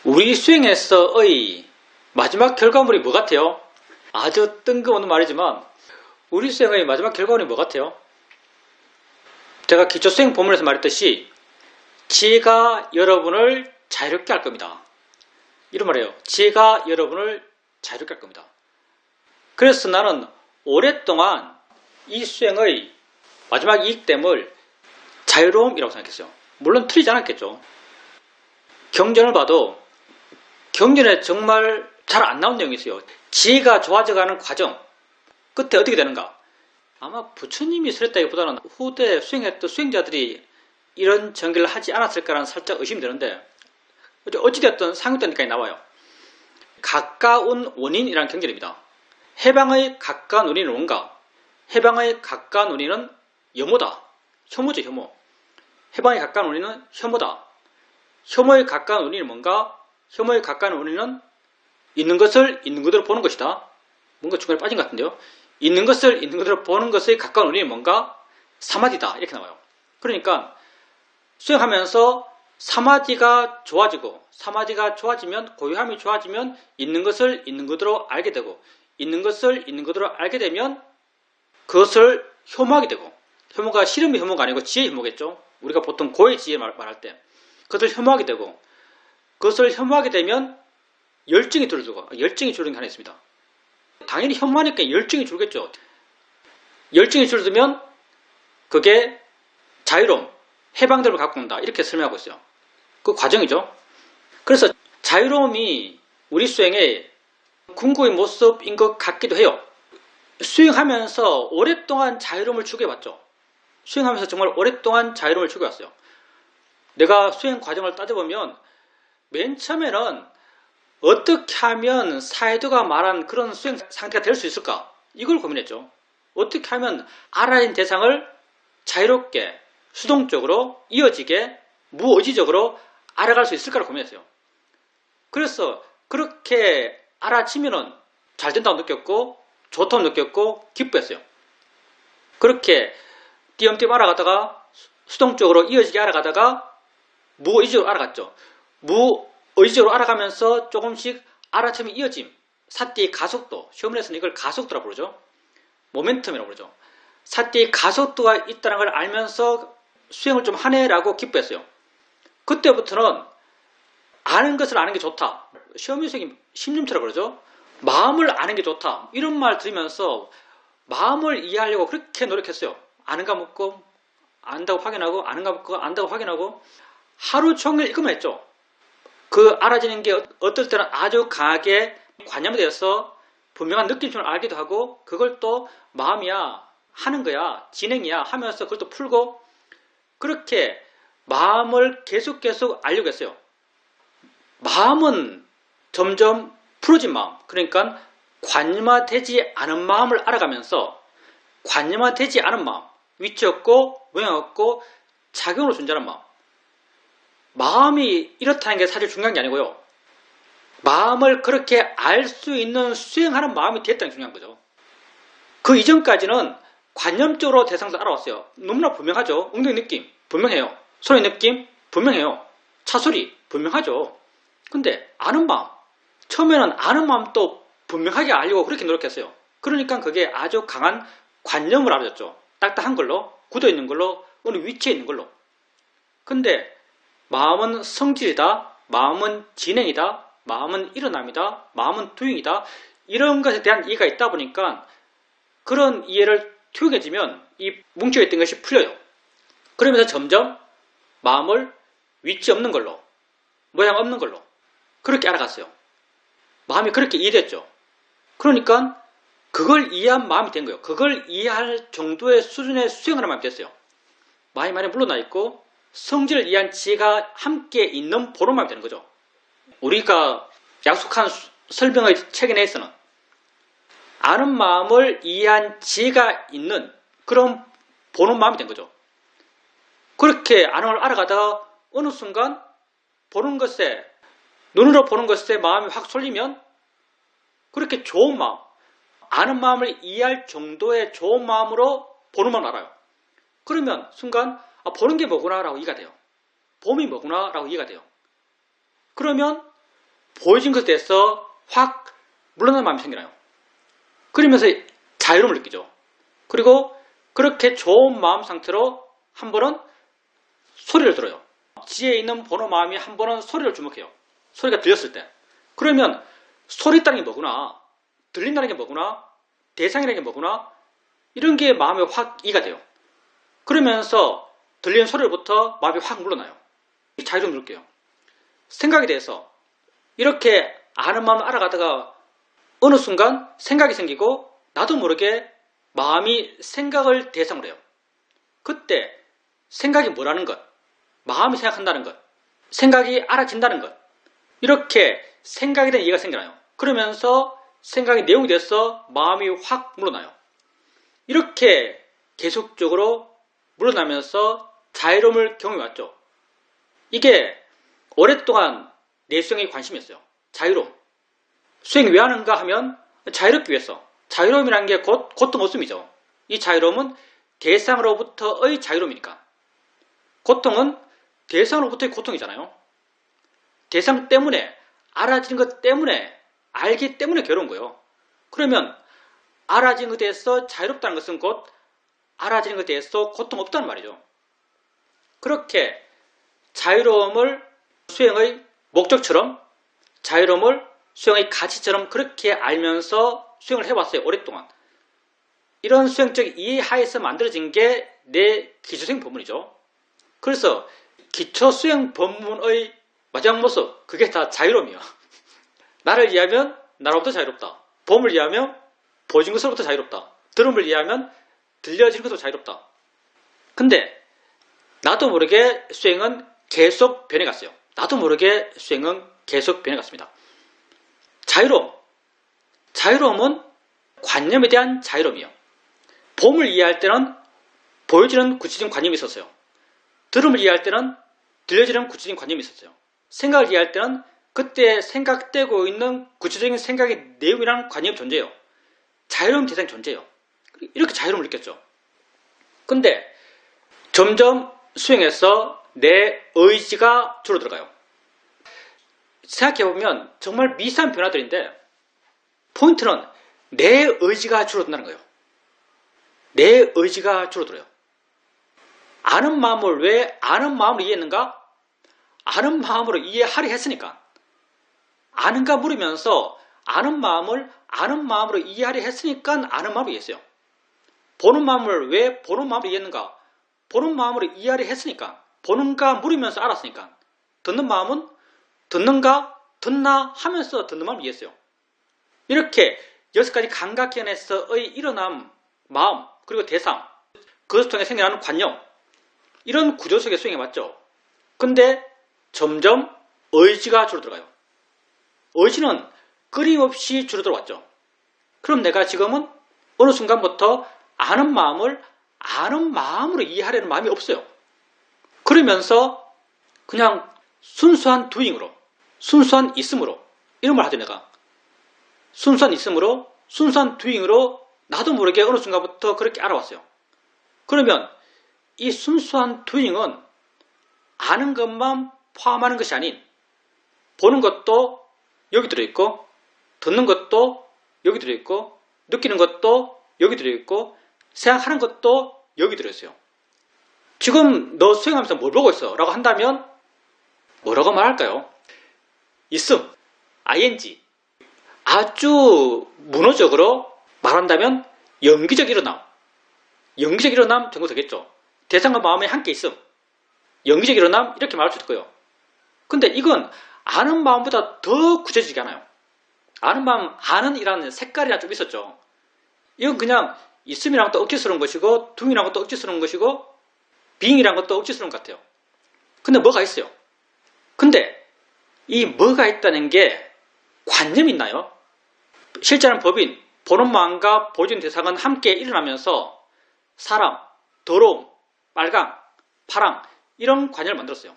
우리 수행에서의 마지막 결과물이 뭐 같아요? 아주 뜬금없는 말이지만 우리 수행의 마지막 결과물이 뭐 같아요? 제가 기초수행 본문에서 말했듯이 지혜가 여러분을 자유롭게 할 겁니다. 이런 말이에요. 지혜가 여러분을 자유롭게 할 겁니다. 그래서 나는 오랫동안 이 수행의 마지막 이익됨을 자유로움이라고 생각했어요. 물론 틀리지 않았겠죠. 경전을 봐도 경전에 정말 잘 안 나온 내용이 있어요. 지혜가 좋아져가는 과정 끝에 어떻게 되는가? 아마 부처님이 설했다기보다는 후대 수행했던 수행자들이 이런 전개를 하지 않았을까라는 살짝 의심되는데 어찌되었든 상육단까지 나와요. 가까운 원인이라는 경전입니다. 해방의 가까운 원인은 뭔가? 해방의 가까운 원인은 염호다. 혐오죠, 혐오. 해방의 가까운 원인은 혐오다. 혐오의 가까운 원인은 뭔가? 혐오의 가까운 원인은 있는 것을 있는 그대로 보는 것이다. 뭔가 중간에 빠진 것 같은데요. 있는 것을 있는 그대로 보는 것의 가까운 원인이 뭔가? 사마디다. 이렇게 나와요. 그러니까 수행하면서 사마디가 좋아지고 사마디가 좋아지면 고요함이 좋아지면 있는 것을 있는 그대로 알게 되고 있는 것을 있는 그대로 알게 되면 그것을 혐오하게 되고 혐오가 싫음의 혐오가 아니고 지혜의 혐오겠죠. 우리가 보통 고의 지혜 말할 때 그것을 혐오하게 되고 그것을 혐오하게 되면 열정이 줄어들고 열정이 줄어드는 게 하나 있습니다. 당연히 혐오하니까 열정이 줄겠죠. 열정이 줄어들면 그게 자유로움, 해방됨을 갖고 온다. 이렇게 설명하고 있어요. 그 과정이죠. 그래서 자유로움이 우리 수행의 궁극의 모습인 것 같기도 해요. 수행하면서 오랫동안 자유로움을 추구해봤죠. 수행하면서 정말 오랫동안 자유로움을 추구해왔어요. 내가 수행 과정을 따져보면 맨 처음에는 어떻게 하면 사이드가 말한 그런 수행 상태가 될 수 있을까? 이걸 고민했죠. 어떻게 하면 알아낸 대상을 자유롭게 수동적으로 이어지게 무의지적으로 알아갈 수 있을까를 고민했어요. 그래서 그렇게 알아치면은 잘 된다고 느꼈고 좋다고 느꼈고 기뻐했어요. 그렇게 띄엄띄엄 알아가다가 수동적으로 이어지게 알아가다가 무의지적으로 알아갔죠. 무의지적으로 알아가면서 조금씩 알아차면 이어짐, 사띠의 가속도, 시험에서는 이걸 가속도라고 부르죠. 모멘텀이라고 부르죠. 사띠의 가속도가 있다는 걸 알면서 수행을 좀 하네라고 기뻐했어요. 그때부터는 아는 것을 아는 게 좋다. 시험유생이 심림처라고 그러죠. 마음을 아는 게 좋다. 이런 말 들으면서 마음을 이해하려고 그렇게 노력했어요. 아는가 묻고 안다고 확인하고 아는가 묻고 안다고 확인하고 하루 종일 이것만 했죠. 그 알아지는 게 어떨 때는 아주 강하게 관념이 되어서 분명한 느낌처럼 알기도 하고 그걸 또 마음이야 하는 거야 진행이야 하면서 그걸 또 풀고 그렇게 마음을 계속 알려고 했어요. 마음은 점점 풀어진 마음, 그러니까 관념화되지 않은 마음을 알아가면서 관념화되지 않은 마음, 위치 없고 모양 없고 작용으로 존재하는 마음. 마음이 이렇다는 게 사실 중요한 게 아니고요. 마음을 그렇게 알 수 있는 수행하는 마음이 됐다는 게 중요한 거죠. 그 이전까지는 관념적으로 대상도 알아왔어요. 너무나 분명하죠. 엉덩이 느낌 분명해요. 손의 느낌 분명해요. 차소리 분명하죠. 근데 아는 마음, 처음에는 아는 마음도 분명하게 알려고 그렇게 노력했어요. 그러니까 그게 아주 강한 관념을 알아줬죠. 딱딱한 걸로, 굳어있는 걸로, 어느 위치에 있는 걸로. 근데 마음은 성질이다, 마음은 진행이다, 마음은 일어남이다, 마음은 도잉이다, 이런 것에 대한 이해가 있다 보니까 그런 이해를 투영해지면 이 뭉쳐있던 것이 풀려요. 그러면서 점점 마음을 위치 없는 걸로, 모양 없는 걸로 그렇게 알아갔어요. 마음이 그렇게 이해됐죠. 그러니까 그걸 이해한 마음이 된 거예요. 그걸 이해할 정도의 수준의 수행하는 마음이 됐어요. 마음이 많이 물러나 있고 성질을 이해한 지혜가 함께 있는 보는 마음이 되는 거죠. 우리가 약속한 설명의 책에 내에서는 아는 마음을 이해한 지혜가 있는 그런 보는 마음이 된 거죠. 그렇게 아는 걸 알아가다가 어느 순간 보는 것에 눈으로 보는 것에 마음이 확 쏠리면 그렇게 좋은 마음, 아는 마음을 이해할 정도의 좋은 마음으로 보는 마음을 알아요. 그러면 순간 보는 게 뭐구나 라고 이해가 돼요. 봄이 뭐구나 라고 이해가 돼요. 그러면 보여진 것에 대해서 확 물러나는 마음이 생겨나요. 그러면서 자유로움을 느끼죠. 그리고 그렇게 좋은 마음 상태로 한 번은 소리를 들어요. 지혜에 있는 번호 마음이 한 번은 소리를 주목해요. 소리가 들렸을 때. 그러면 소리 있다는 게 뭐구나, 들린다는 게 뭐구나, 대상이라는 게 뭐구나, 이런 게 마음에 확 이해가 돼요. 그러면서 들리는 소리로부터 마음이 확 물러나요. 자유로움을 느껴요. 생각에 대해서 이렇게 아는 마음을 알아가다가 어느 순간 생각이 생기고 나도 모르게 마음이 생각을 대상으로 해요. 그때 생각이 뭐라는 것, 마음이 생각한다는 것, 생각이 알아진다는 것, 이렇게 생각에 대한 이해가 생겨나요. 그러면서 생각이 내용이 돼서 마음이 확 물러나요. 이렇게 계속적으로 물러나면서 자유로움을 경험해왔죠. 이게 오랫동안 내 수행에 관심이었어요. 자유로움. 수행 왜 하는가 하면 자유롭기 위해서. 자유로움이라는 게 곧 고통 없음이죠. 이 자유로움은 대상으로부터의 자유로움이니까. 고통은 대상으로부터의 고통이잖아요. 대상 때문에, 알아지는 것 때문에, 알기 때문에 괴로운 거예요. 그러면 알아지는 것에 대해서 자유롭다는 것은 곧 알아지는 것에 대해서 고통 없다는 말이죠. 그렇게 자유로움을 수행의 목적처럼, 자유로움을 수행의 가치처럼 그렇게 알면서 수행을 해왔어요. 오랫동안. 이런 수행적 이해하에서 만들어진 게 내 기초수행 법문이죠. 그래서 기초수행 법문의 마지막 모습, 그게 다 자유로움이에요. 나를 이해하면 나로부터 자유롭다. 법을 이해하면 보여진 것으로부터 자유롭다. 들음을 이해하면 들려지는 것으로 자유롭다. 근데 나도 모르게 수행은 계속 변해갔어요. 나도 모르게 수행은 계속 변해갔습니다. 자유로움은 관념에 대한 자유로움이에요. 봄을 이해할 때는 보여지는 구체적인 관념이 있었어요. 들음을 이해할 때는 들려지는 구체적인 관념이 있었어요. 생각을 이해할 때는 그때 생각되고 있는 구체적인 생각의 내용이라는 관념이 존재해요. 자유로운 대상이 존재해요. 이렇게 자유로움을 느꼈죠. 근데 점점 수행에서 내 의지가 줄어들어가요. 생각해보면 정말 미세한 변화들인데 포인트는 내 의지가 줄어든다는 거예요. 내 의지가 줄어들어요. 아는 마음을 왜 아는 마음으로 이해했는가? 아는 마음으로 이해하려 했으니까. 아는가 물으면서 아는 마음을 아는 마음으로 이해하려 했으니까 아는 마음으로 이해했어요. 보는 마음을 왜 보는 마음으로 이해했는가? 보는 마음으로 이해하려 했으니까. 보는가 물으면서 알았으니까. 듣는 마음은 듣는가 듣나 하면서 듣는 마음을 이해했어요. 이렇게 6가지 감각견에서의 일어난 마음 그리고 대상, 그것을 통해 생겨나는 관념, 이런 구조 속에 수행해봤죠. 근데 점점 의지가 줄어들어가요. 의지는 끊임없이 줄어들어왔죠. 그럼 내가 지금은 어느 순간부터 아는 마음을 아는 마음으로 이해하려는 마음이 없어요. 그러면서 그냥 순수한 도잉으로, 순수한 있음으로, 이런 말 하죠 내가. 순수한 있음으로, 순수한 도잉으로 나도 모르게 어느 순간부터 그렇게 알아왔어요. 그러면 이 순수한 도잉은 아는 것만 포함하는 것이 아닌 보는 것도 여기 들어있고, 듣는 것도 여기 들어있고, 느끼는 것도 여기 들어있고, 생각하는 것도 여기 들어있어요. 지금 너 수행하면서 뭘 보고 있어? 라고 한다면 뭐라고 말할까요? 있음, ing. 아주 문어적으로 말한다면 연기적 일어남. 연기적 일어남 정도 되겠죠. 대상과 마음이 함께 있음. 연기적 일어남 이렇게 말할 수 있을 거예요. 근데 이건 아는 마음보다 더 구체적이지 않아요. 아는 마음, 아는 이라는 색깔이랑 좀 있었죠. 이건 그냥 있음이란 것도 억지스러운 것이고 둥이란 것도 억지스러운 것이고 빙이란 것도 억지스러운 것 같아요. 근데 뭐가 있어요. 근데 이 뭐가 있다는 게 관념이 있나요? 실제는 법인, 보는 마음과 보여지는 대상은 함께 일어나면서 사람, 더러움, 빨강, 파랑 이런 관념을 만들었어요.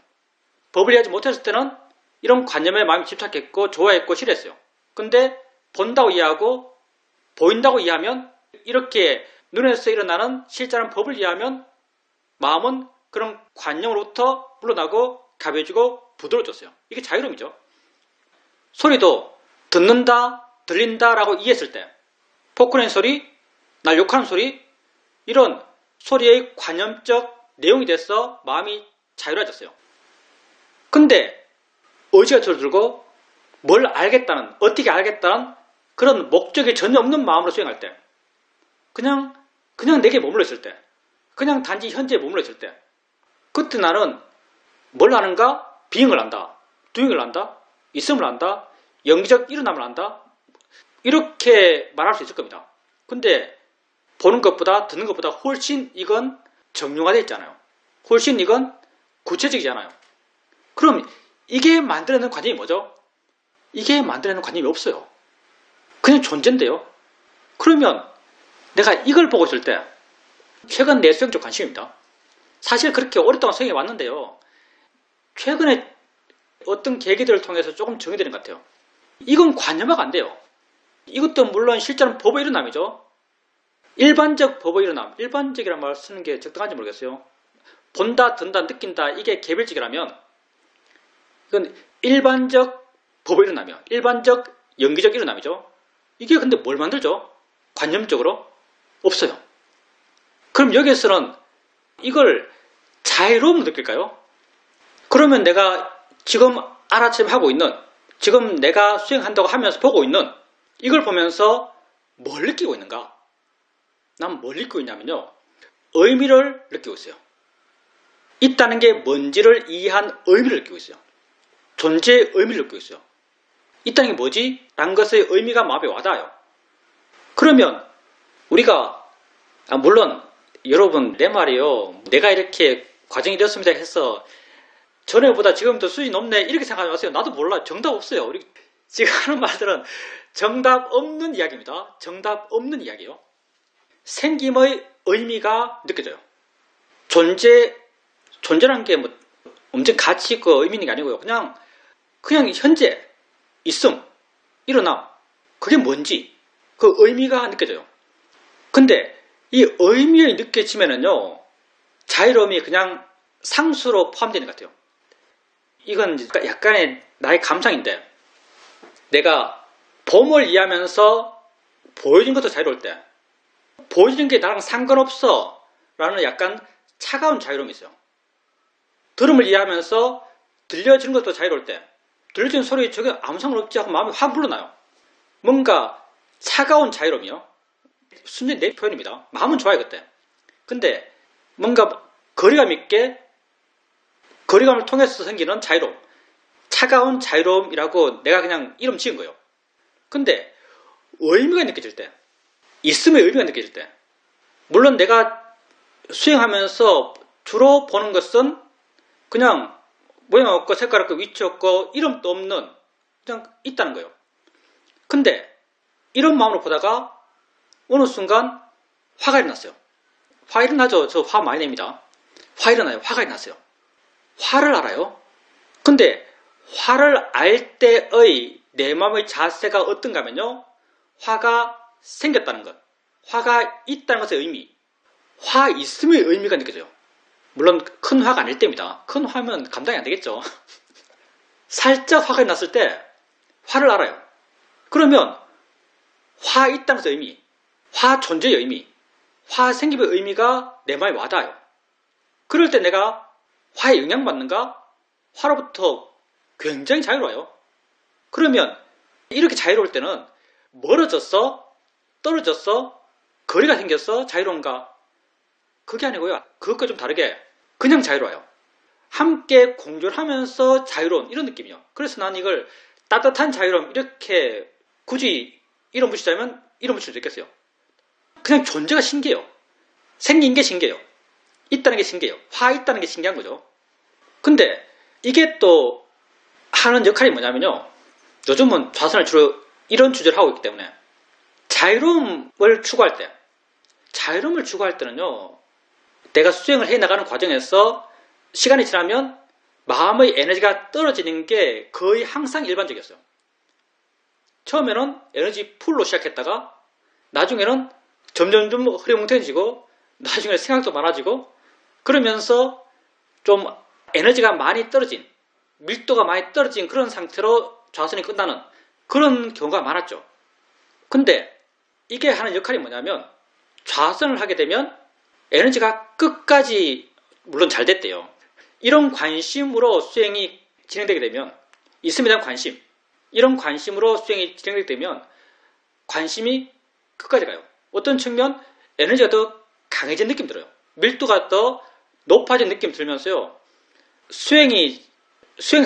법을 이해하지 못했을 때는 이런 관념에 마음이 집착했고 좋아했고 싫어했어요. 근데 본다고 이해하고 보인다고 이해하면 이렇게 눈에서 일어나는 실제는 법을 이해하면 마음은 그런 관념으로부터 물러나고 가벼워지고 부드러워졌어요. 이게 자유로움이죠. 소리도 듣는다, 들린다라고 이해했을 때 포크레인 소리, 날 욕하는 소리 이런 소리의 관념적 내용이 돼서 마음이 자유로워졌어요. 근데 의지가 줄어들고 뭘 알겠다는, 어떻게 알겠다는 그런 목적이 전혀 없는 마음으로 수행할 때 그냥 내게 머물러 있을 때 그냥 단지 현재에 머물러 있을 때 그때 나는 뭘 아는가? 비잉을 안다. doing을 안다. 있음을 안다. 영기적 일어남을 안다. 이렇게 말할 수 있을 겁니다. 근데 보는 것보다 듣는 것보다 훨씬 이건 정형화되어 있잖아요. 훨씬 이건 구체적이잖아요. 그럼 이게 만들어내는 관념이 뭐죠? 이게 만들어내는 관념이 없어요. 그냥 존재인데요. 그러면 내가 이걸 보고 있을 때 최근 내 수행적 관심입니다. 사실 그렇게 오랫동안 수행해 왔는데요. 최근에 어떤 계기들을 통해서 조금 정의되는 것 같아요. 이건 관념화가 안 돼요. 이것도 물론 실제로는 법의 일어남이죠. 일반적 법의 일어남, 일반적이라는 말을 쓰는 게 적당한지 모르겠어요. 본다, 든다, 느낀다 이게 개별적이라면 이건 일반적 법의 일어남이요. 일반적 영기적 일어남이죠. 이게 근데 뭘 만들죠? 관념적으로? 없어요. 그럼 여기에서는 이걸 자유로움으로 느낄까요? 그러면 내가 지금 알아채 하고 있는, 지금 내가 수행한다고 하면서 보고 있는 이걸 보면서 뭘 느끼고 있는가? 난 뭘 느끼고 있냐면요. 의미를 느끼고 있어요. 있다는 게 뭔지를 이해한 의미를 느끼고 있어요. 존재의 의미를 느끼고 있어요. 있다는 게 뭐지? 라는 것의 의미가 마음에 와닿아요. 그러면 우리가 물론 여러분 내 말이요. 내가 이렇게 과정이 되었습니다 해서 전에보다 지금 더 수준이 높네 이렇게 생각하지 마세요. 나도 몰라. 정답 없어요. 우리 지금 하는 말들은 정답 없는 이야기입니다. 정답 없는 이야기요. 생김의 의미가 느껴져요. 존재라는 게 뭐 엄청 가치 있고 의미 있는 게 아니고요. 그냥 현재, 있음, 일어남, 그게 뭔지 그 의미가 느껴져요. 근데 이 의미의 느껴지면은요, 자유로움이 그냥 상수로 포함되는 것 같아요. 이건 약간의 나의 감상인데, 내가 봄을 이해하면서 보여진 것도 자유로울 때, 보여지는 게 나랑 상관없어 라는 약간 차가운 자유로움이 있어요. 들음을 이해하면서 들려지는 것도 자유로울 때, 들려지는 소리 저게 아무 상관없지 하고 마음이 확 불러나요. 뭔가 차가운 자유로움이요. 순전히 내 표현입니다. 마음은 좋아요 그때. 근데 뭔가 거리감 있게 거리감을 통해서 생기는 자유로움, 차가운 자유로움이라고 내가 그냥 이름 지은 거예요. 근데 의미가 느껴질 때, 있음의 의미가 느껴질 때, 물론 내가 수행하면서 주로 보는 것은 그냥 모양 없고 색깔 없고 위치 없고 이름도 없는 그냥 있다는 거예요. 근데 이런 마음으로 보다가 어느 순간 화가 일어났어요. 화 일어나죠? 저 화 많이 냅니다. 화 일어나요. 화가 일어났어요. 화를 알아요. 근데 화를 알 때의 내 마음의 자세가 어떤가 하면요. 화가 생겼다는 것, 화가 있다는 것의 의미, 화 있음의 의미가 느껴져요. 물론 큰 화가 아닐 때입니다. 큰 화면 감당이 안 되겠죠. 살짝 화가 났을 때 화를 알아요. 그러면 화 있다는 것의 의미, 화 존재의 의미, 화 생김의 의미가 내 마음에 와닿아요. 그럴 때 내가 화에 영향받는가? 화로부터 굉장히 자유로워요. 그러면 이렇게 자유로울 때는 멀어졌어? 떨어졌어? 거리가 생겼어? 자유로운가? 그게 아니고요. 그것과 좀 다르게 그냥 자유로워요. 함께 공존 하면서 자유로운 이런 느낌이요. 그래서 난 이걸 따뜻한 자유로움 이렇게 굳이 이름 붙이자면 이름 붙일 수 있겠어요. 그냥 존재가 신기해요. 생긴 게 신기해요. 있다는 게 신기해요. 화 있다는 게 신기한 거죠. 근데 이게 또 하는 역할이 뭐냐면요. 요즘은 좌선을 주로 이런 주제를 하고 있기 때문에 자유로움을 추구할 때는요. 내가 수행을 해나가는 과정에서 시간이 지나면 마음의 에너지가 떨어지는 게 거의 항상 일반적이었어요. 처음에는 에너지 풀로 시작했다가 나중에는 점점 흐리멍텅해지고 나중에 생각도 많아지고 그러면서 좀 에너지가 많이 떨어진 밀도가 많이 떨어진 그런 상태로 좌선이 끝나는 그런 경우가 많았죠. 근데 이게 하는 역할이 뭐냐면 좌선을 하게 되면 에너지가 끝까지 물론 잘 됐대요. 이런 관심으로 수행이 진행되게 되면 있음에 대한 관심, 이런 관심으로 수행이 진행되게 되면 관심이 끝까지 가요. 어떤 측면 에너지가 더 강해진 느낌 들어요. 밀도가 더 높아진 느낌 들면서요. 수행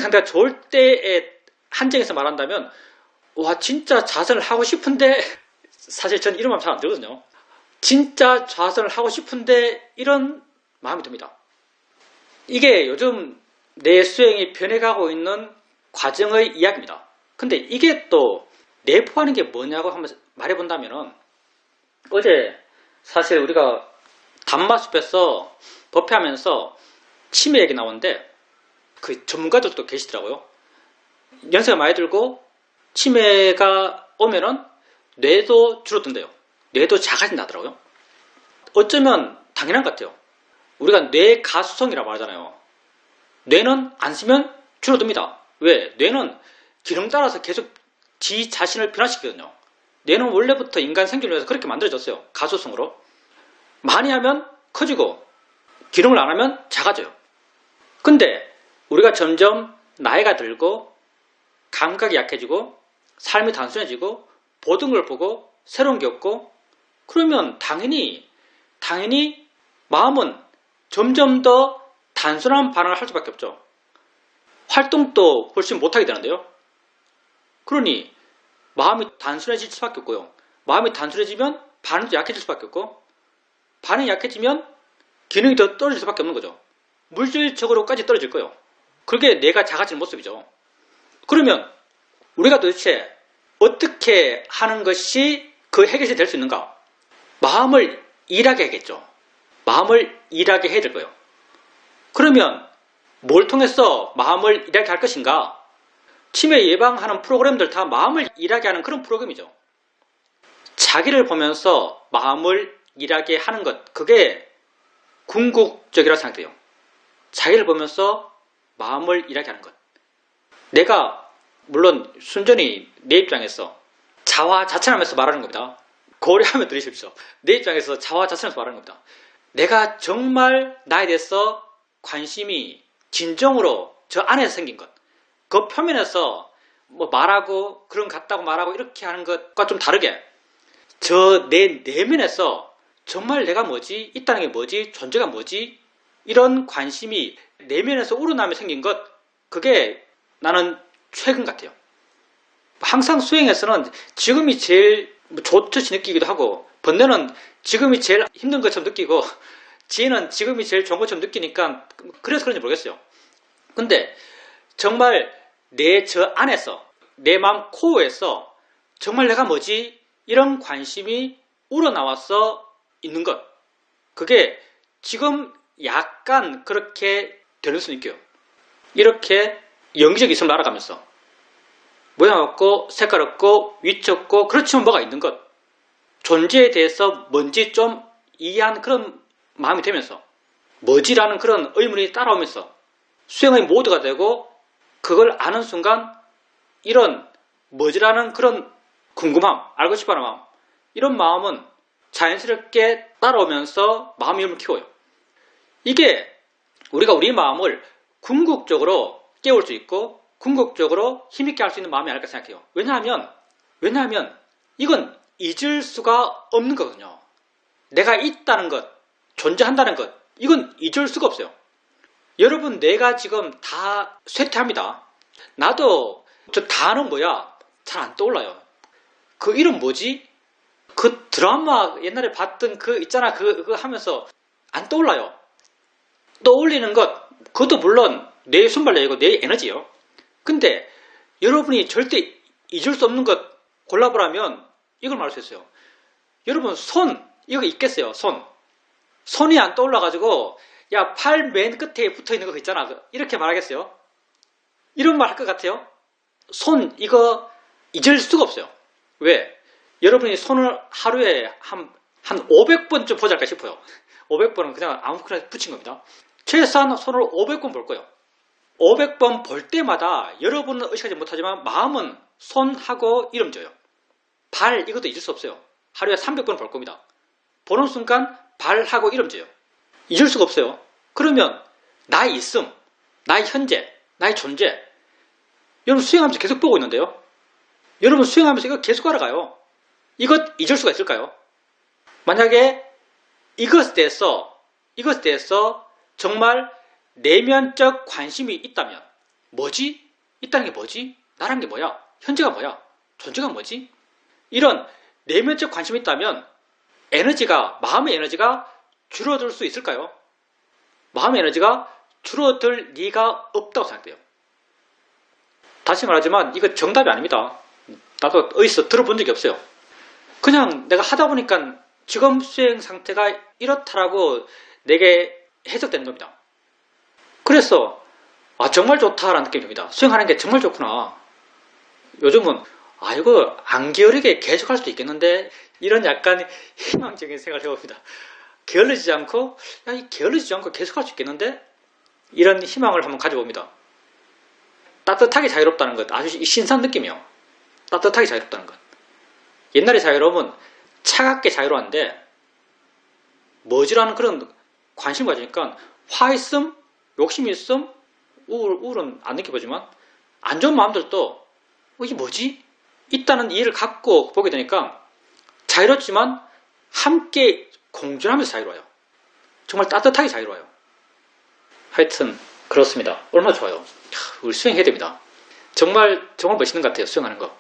상태가 좋을 때의 한정에서 말한다면 와 진짜 좌선을 하고 싶은데 사실 전 이런 마음 잘 안 들거든요. 진짜 좌선을 하고 싶은데 이런 마음이 듭니다. 이게 요즘 내 수행이 변해가고 있는 과정의 이야기입니다. 근데 이게 또 내포하는 게 뭐냐고 한번 말해본다면은 어제 사실 우리가 단마숲에서 법회하면서 치매 얘기 나오는데 그 전문가들도 계시더라고요. 연세가 많이 들고 치매가 오면은 뇌도 줄어든대요. 뇌도 작아진다더라고요. 어쩌면 당연한 것 같아요. 우리가 뇌 가수성이라고 하잖아요. 뇌는 안 쓰면 줄어듭니다. 왜? 뇌는 기능 따라서 계속 지 자신을 변화시키거든요. 뇌는 원래부터 인간 생존을 위해서 그렇게 만들어졌어요. 가소성으로. 많이 하면 커지고 기능을 안 하면 작아져요. 근데 우리가 점점 나이가 들고 감각이 약해지고 삶이 단순해지고 보던 걸 보고 새로운 게 없고 그러면 당연히 마음은 점점 더 단순한 반응을 할 수밖에 없죠. 활동도 훨씬 못하게 되는데요. 그러니 마음이 단순해질 수밖에 없고요. 마음이 단순해지면 반응도 약해질 수밖에 없고 반응이 약해지면 기능이 더 떨어질 수밖에 없는 거죠. 물질적으로까지 떨어질 거예요. 그게 내가 작아지는 모습이죠. 그러면 우리가 도대체 어떻게 하는 것이 그 해결이 될 수 있는가? 마음을 일하게 하겠죠. 마음을 일하게 해야 될 거예요. 그러면 뭘 통해서 마음을 일하게 할 것인가? 치매 예방하는 프로그램들 다 마음을 일하게 하는 그런 프로그램이죠. 자기를 보면서 마음을 일하게 하는 것, 그게 궁극적이라고 생각돼요. 자기를 보면서 마음을 일하게 하는 것. 내가 물론 순전히 내 입장에서 자화자찬하면서 말하는 겁니다. 고려하면 들으십시오. 내 입장에서 자화자찬하면서 말하는 겁니다. 내가 정말 나에 대해서 관심이 진정으로 저 안에서 생긴 것. 그 표면에서 뭐 말하고 그런 같다고 말하고 이렇게 하는 것과 좀 다르게 저 내 내면에서 정말 내가 뭐지? 있다는 게 뭐지? 존재가 뭐지? 이런 관심이 내면에서 우러나며 생긴 것, 그게 나는 최근 같아요. 항상 수행에서는 지금이 제일 좋듯이 느끼기도 하고 번뇌는 지금이 제일 힘든 것처럼 느끼고 지혜는 지금이 제일 좋은 것처럼 느끼니까 그래서 그런지 모르겠어요. 근데 정말 내 저 안에서 내 마음 코어에서 정말 내가 뭐지? 이런 관심이 우러나와서 있는 것, 그게 지금 약간 그렇게 되는 수는 있고요. 이렇게 영기적 있음을 알아가면서 모양 없고 색깔 없고 위치 없고 그렇지만 뭐가 있는 것, 존재에 대해서 뭔지 좀 이해한 그런 마음이 되면서 뭐지라는 그런 의문이 따라오면서 수행의 모드가 되고 그걸 아는 순간 이런 뭐지라는 그런 궁금함, 알고 싶어하는 마음, 이런 마음은 자연스럽게 따라오면서 마음의 힘을 키워요. 이게 우리가 우리 마음을 궁극적으로 깨울 수 있고 궁극적으로 힘있게 할 수 있는 마음이 아닐까 생각해요. 왜냐하면 이건 잊을 수가 없는 거거든요. 내가 있다는 것, 존재한다는 것, 이건 잊을 수가 없어요. 여러분, 내가 지금 다 쇠퇴합니다. 나도 저 단어 뭐야? 잘 안 떠올라요. 그 이름 뭐지? 그 드라마 옛날에 봤던 그 있잖아, 그거 하면서 안 떠올라요. 떠올리는 것, 그것도 물론 내 순발력이고 내 에너지요. 근데 여러분이 절대 잊을 수 없는 것 골라보라면 이걸 말할 수 있어요. 여러분, 손, 이거 있겠어요, 손. 손이 안 떠올라가지고, 야, 팔 맨 끝에 붙어 있는 거 있잖아. 이렇게 말하겠어요? 이런 말 할 것 같아요? 손, 이거 잊을 수가 없어요. 왜? 여러분이 손을 하루에 한 500번쯤 보지 않을까 싶어요. 500번은 그냥 아무거나 붙인 겁니다. 최소한 손을 500번 볼 거예요. 500번 볼 때마다 여러분은 의식하지 못하지만 마음은 손하고 이름 져요. 발 이것도 잊을 수 없어요. 하루에 300번 볼 겁니다. 보는 순간 발하고 이름 져요. 잊을 수가 없어요. 그러면 나의 있음, 나의 현재, 나의 존재 여러분 수행하면서 계속 보고 있는데요. 여러분 수행하면서 이거 계속 알아가요. 이것 잊을 수가 있을까요? 만약에 이것에 대해서 정말 내면적 관심이 있다면 뭐지? 있다는 게 뭐지? 나란 게 뭐야? 현재가 뭐야? 존재가 뭐지? 이런 내면적 관심이 있다면 마음의 에너지가 줄어들 수 있을까요? 마음의 에너지가 줄어들 리가 없다고 생각돼요. 다시 말하지만 이거 정답이 아닙니다. 나도 어디서 들어본 적이 없어요. 그냥 내가 하다 보니까 지금 수행 상태가 이렇다라고 내게 해석되는 겁니다. 그래서 정말 좋다라는 느낌이 듭니다. 수행하는 게 정말 좋구나. 요즘은 이거 안 게으르게 계속할 수도 있겠는데 이런 약간 희망적인 생각을 해봅니다. 게을러지지 않고 계속할 수 있겠는데 이런 희망을 한번 가져봅니다. 따뜻하게 자유롭다는 것 아주 신선한 느낌이요. 따뜻하게 자유롭다는 것. 옛날에 자유로움은 차갑게 자유로웠는데 머지라는 그런 관심을 가지니까 화 있음, 욕심이 있음, 우울은 안 느껴보지만 안 좋은 마음들도 이게 뭐지? 있다는 이해를 갖고 보게 되니까 자유롭지만 함께 공존하면서 자유로워요. 정말 따뜻하게 자유로워요. 하여튼 그렇습니다. 얼마나 좋아요. 우리 수행해야 됩니다. 정말 멋있는 것 같아요. 수행하는 거.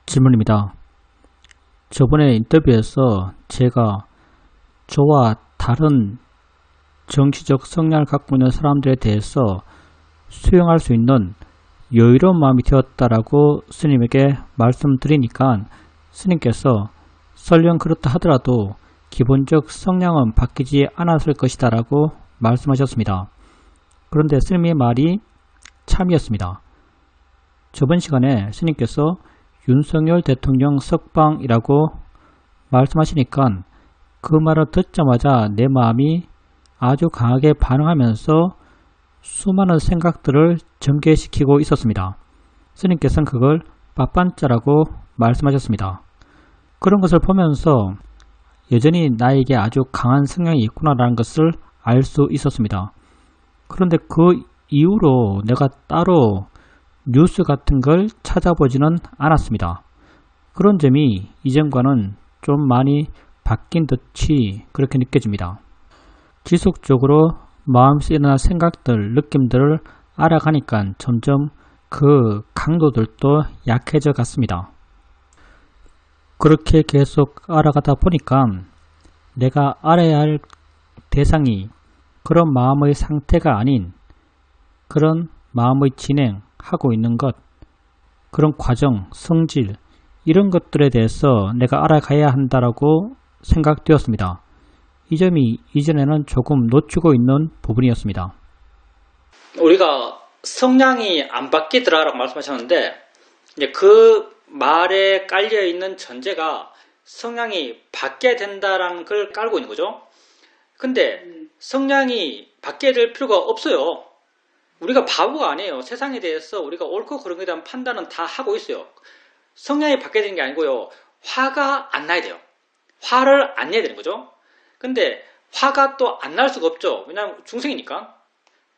질문입니다. 저번에 인터뷰에서 제가 저와 다른 정치적 성향을 갖고 있는 사람들에 대해서 수용할 수 있는 여유로운 마음이 되었다라고 스님에게 말씀드리니까 스님께서 설령 그렇다 하더라도 기본적 성향은 바뀌지 않았을 것이다 라고 말씀하셨습니다. 그런데 스님의 말이 참이었습니다. 저번 시간에 스님께서 윤석열 대통령 석방이라고 말씀하시니까 그 말을 듣자마자 내 마음이 아주 강하게 반응하면서 수많은 생각들을 전개시키고 있었습니다. 스님께서는 그걸 빠빤짜라고 말씀하셨습니다. 그런 것을 보면서 여전히 나에게 아주 강한 성향이 있구나라는 것을 알 수 있었습니다. 그런데 그 이후로 내가 따로 뉴스 같은 걸 찾아보지는 않았습니다. 그런 점이 이전과는 좀 많이 바뀐 듯이 그렇게 느껴집니다. 지속적으로 마음속에 일어난 생각들, 느낌들을 알아가니까 점점 그 강도들도 약해져 갔습니다. 그렇게 계속 알아가다 보니까 내가 알아야 할 대상이 그런 마음의 상태가 아닌 그런 마음의 진행하고 있는 것, 그런 과정, 성질 이런 것들에 대해서 내가 알아가야 한다라고 생각되었습니다. 이 점이 이전에는 조금 놓치고 있는 부분이었습니다. 우리가 성향이 안 바뀌더라라고 말씀하셨는데 이제 그 말에 깔려있는 전제가 성향이 바뀌어야 된다라는 걸 깔고 있는 거죠. 근데 성향이 바뀌어야 될 필요가 없어요. 우리가 바보가 아니에요. 세상에 대해서 우리가 옳고 그른 것에 대한 판단은 다 하고 있어요. 성향이 바뀌어야 되는 게 아니고요. 화가 안 나야 돼요. 화를 안 내야 되는 거죠. 근데 화가 또 안 날 수가 없죠. 왜냐하면 중생이니까.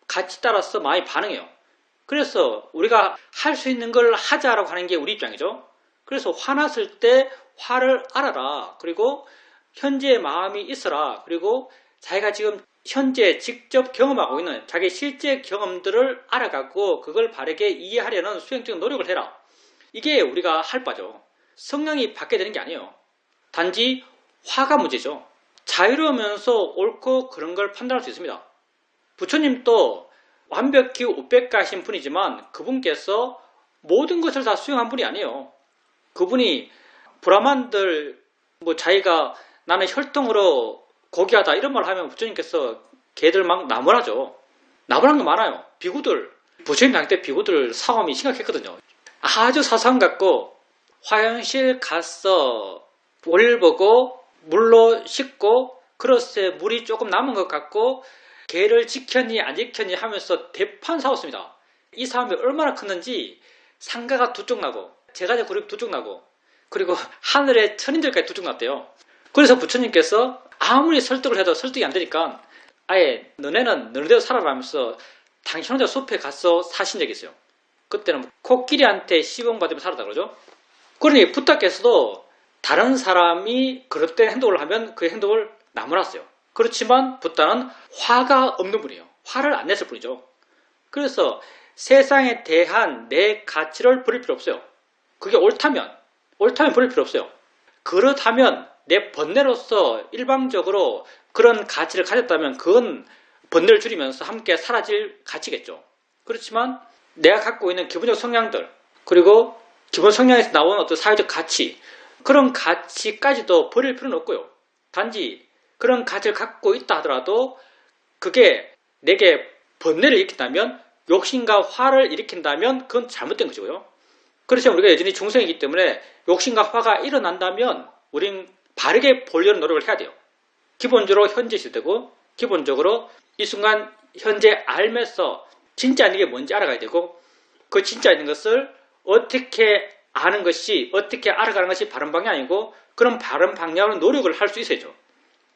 같이 따라서 마음이 반응해요. 그래서 우리가 할 수 있는 걸 하자라고 하는 게 우리 입장이죠. 그래서 화났을 때 화를 알아라. 그리고 현재의 마음이 있어라. 그리고 자기가 지금 현재 직접 경험하고 있는 자기 실제 경험들을 알아가고 그걸 바르게 이해하려는 수행적 노력을 해라. 이게 우리가 할 바죠. 성향이 바뀌어야 되는 게 아니에요. 단지 화가 문제죠. 자유로우면서 옳고 그런 걸 판단할 수 있습니다. 부처님도 완벽히 우백가신 분이지만 그분께서 모든 것을 다 수용한 분이 아니에요. 그분이 브라만들 자기가 나는 혈통으로 고귀하다 이런 말 하면 부처님께서 걔들 막 나무라죠. 나무란 게 많아요. 비구들 부처님 당시 때 비구들 상황이 심각했거든요. 아주 사소한 것 같고 화장실 가서 볼일 보고 물로 씻고 그릇에 물이 조금 남은 것 같고 개를 지켰니 안 지켰니 하면서 대판 싸웠습니다. 이 싸움이 얼마나 컸는지 상가가 두 쪽 나고 제가제 그룹 두 쪽 나고 그리고 하늘의 천인들까지 두 쪽 났대요. 그래서 부처님께서 아무리 설득을 해도 설득이 안 되니까 아예 너네는 너네대로 살아라면서 당신 혼자 숲에 가서 사신 적이 있어요. 그때는 코끼리한테 시범받으며 살았다 그러죠. 그러니 부탁께서도 다른 사람이 그릇된 행동을 하면 그 행동을 나무랐어요. 그렇지만 부다는 화가 없는 분이에요. 화를 안 냈을 뿐이죠. 그래서 세상에 대한 내 가치를 버릴 필요 없어요. 그게 옳다면 버릴 필요 없어요. 그렇다면 내 번뇌로서 일방적으로 그런 가치를 가졌다면 그건 번뇌를 줄이면서 함께 사라질 가치겠죠. 그렇지만 내가 갖고 있는 기본적 성향들 그리고 기본 성향에서 나오는 어떤 사회적 가치 그런 가치까지도 버릴 필요는 없고요. 단지 그런 가치를 갖고 있다 하더라도 그게 내게 번뇌를 일으킨다면 욕심과 화를 일으킨다면 그건 잘못된 것이고요. 그렇지만 우리가 여전히 중생이기 때문에 욕심과 화가 일어난다면 우린 바르게 보려는 노력을 해야 돼요. 기본적으로 현재 시되고 기본적으로 이 순간 현재 알면서 진짜 있는 게 뭔지 알아가야 되고 그 진짜 있는 것을 어떻게 아는 것이 어떻게 알아가는 것이 바른 방향이고 그런 바른 방향으로 노력을 할 수 있어야죠.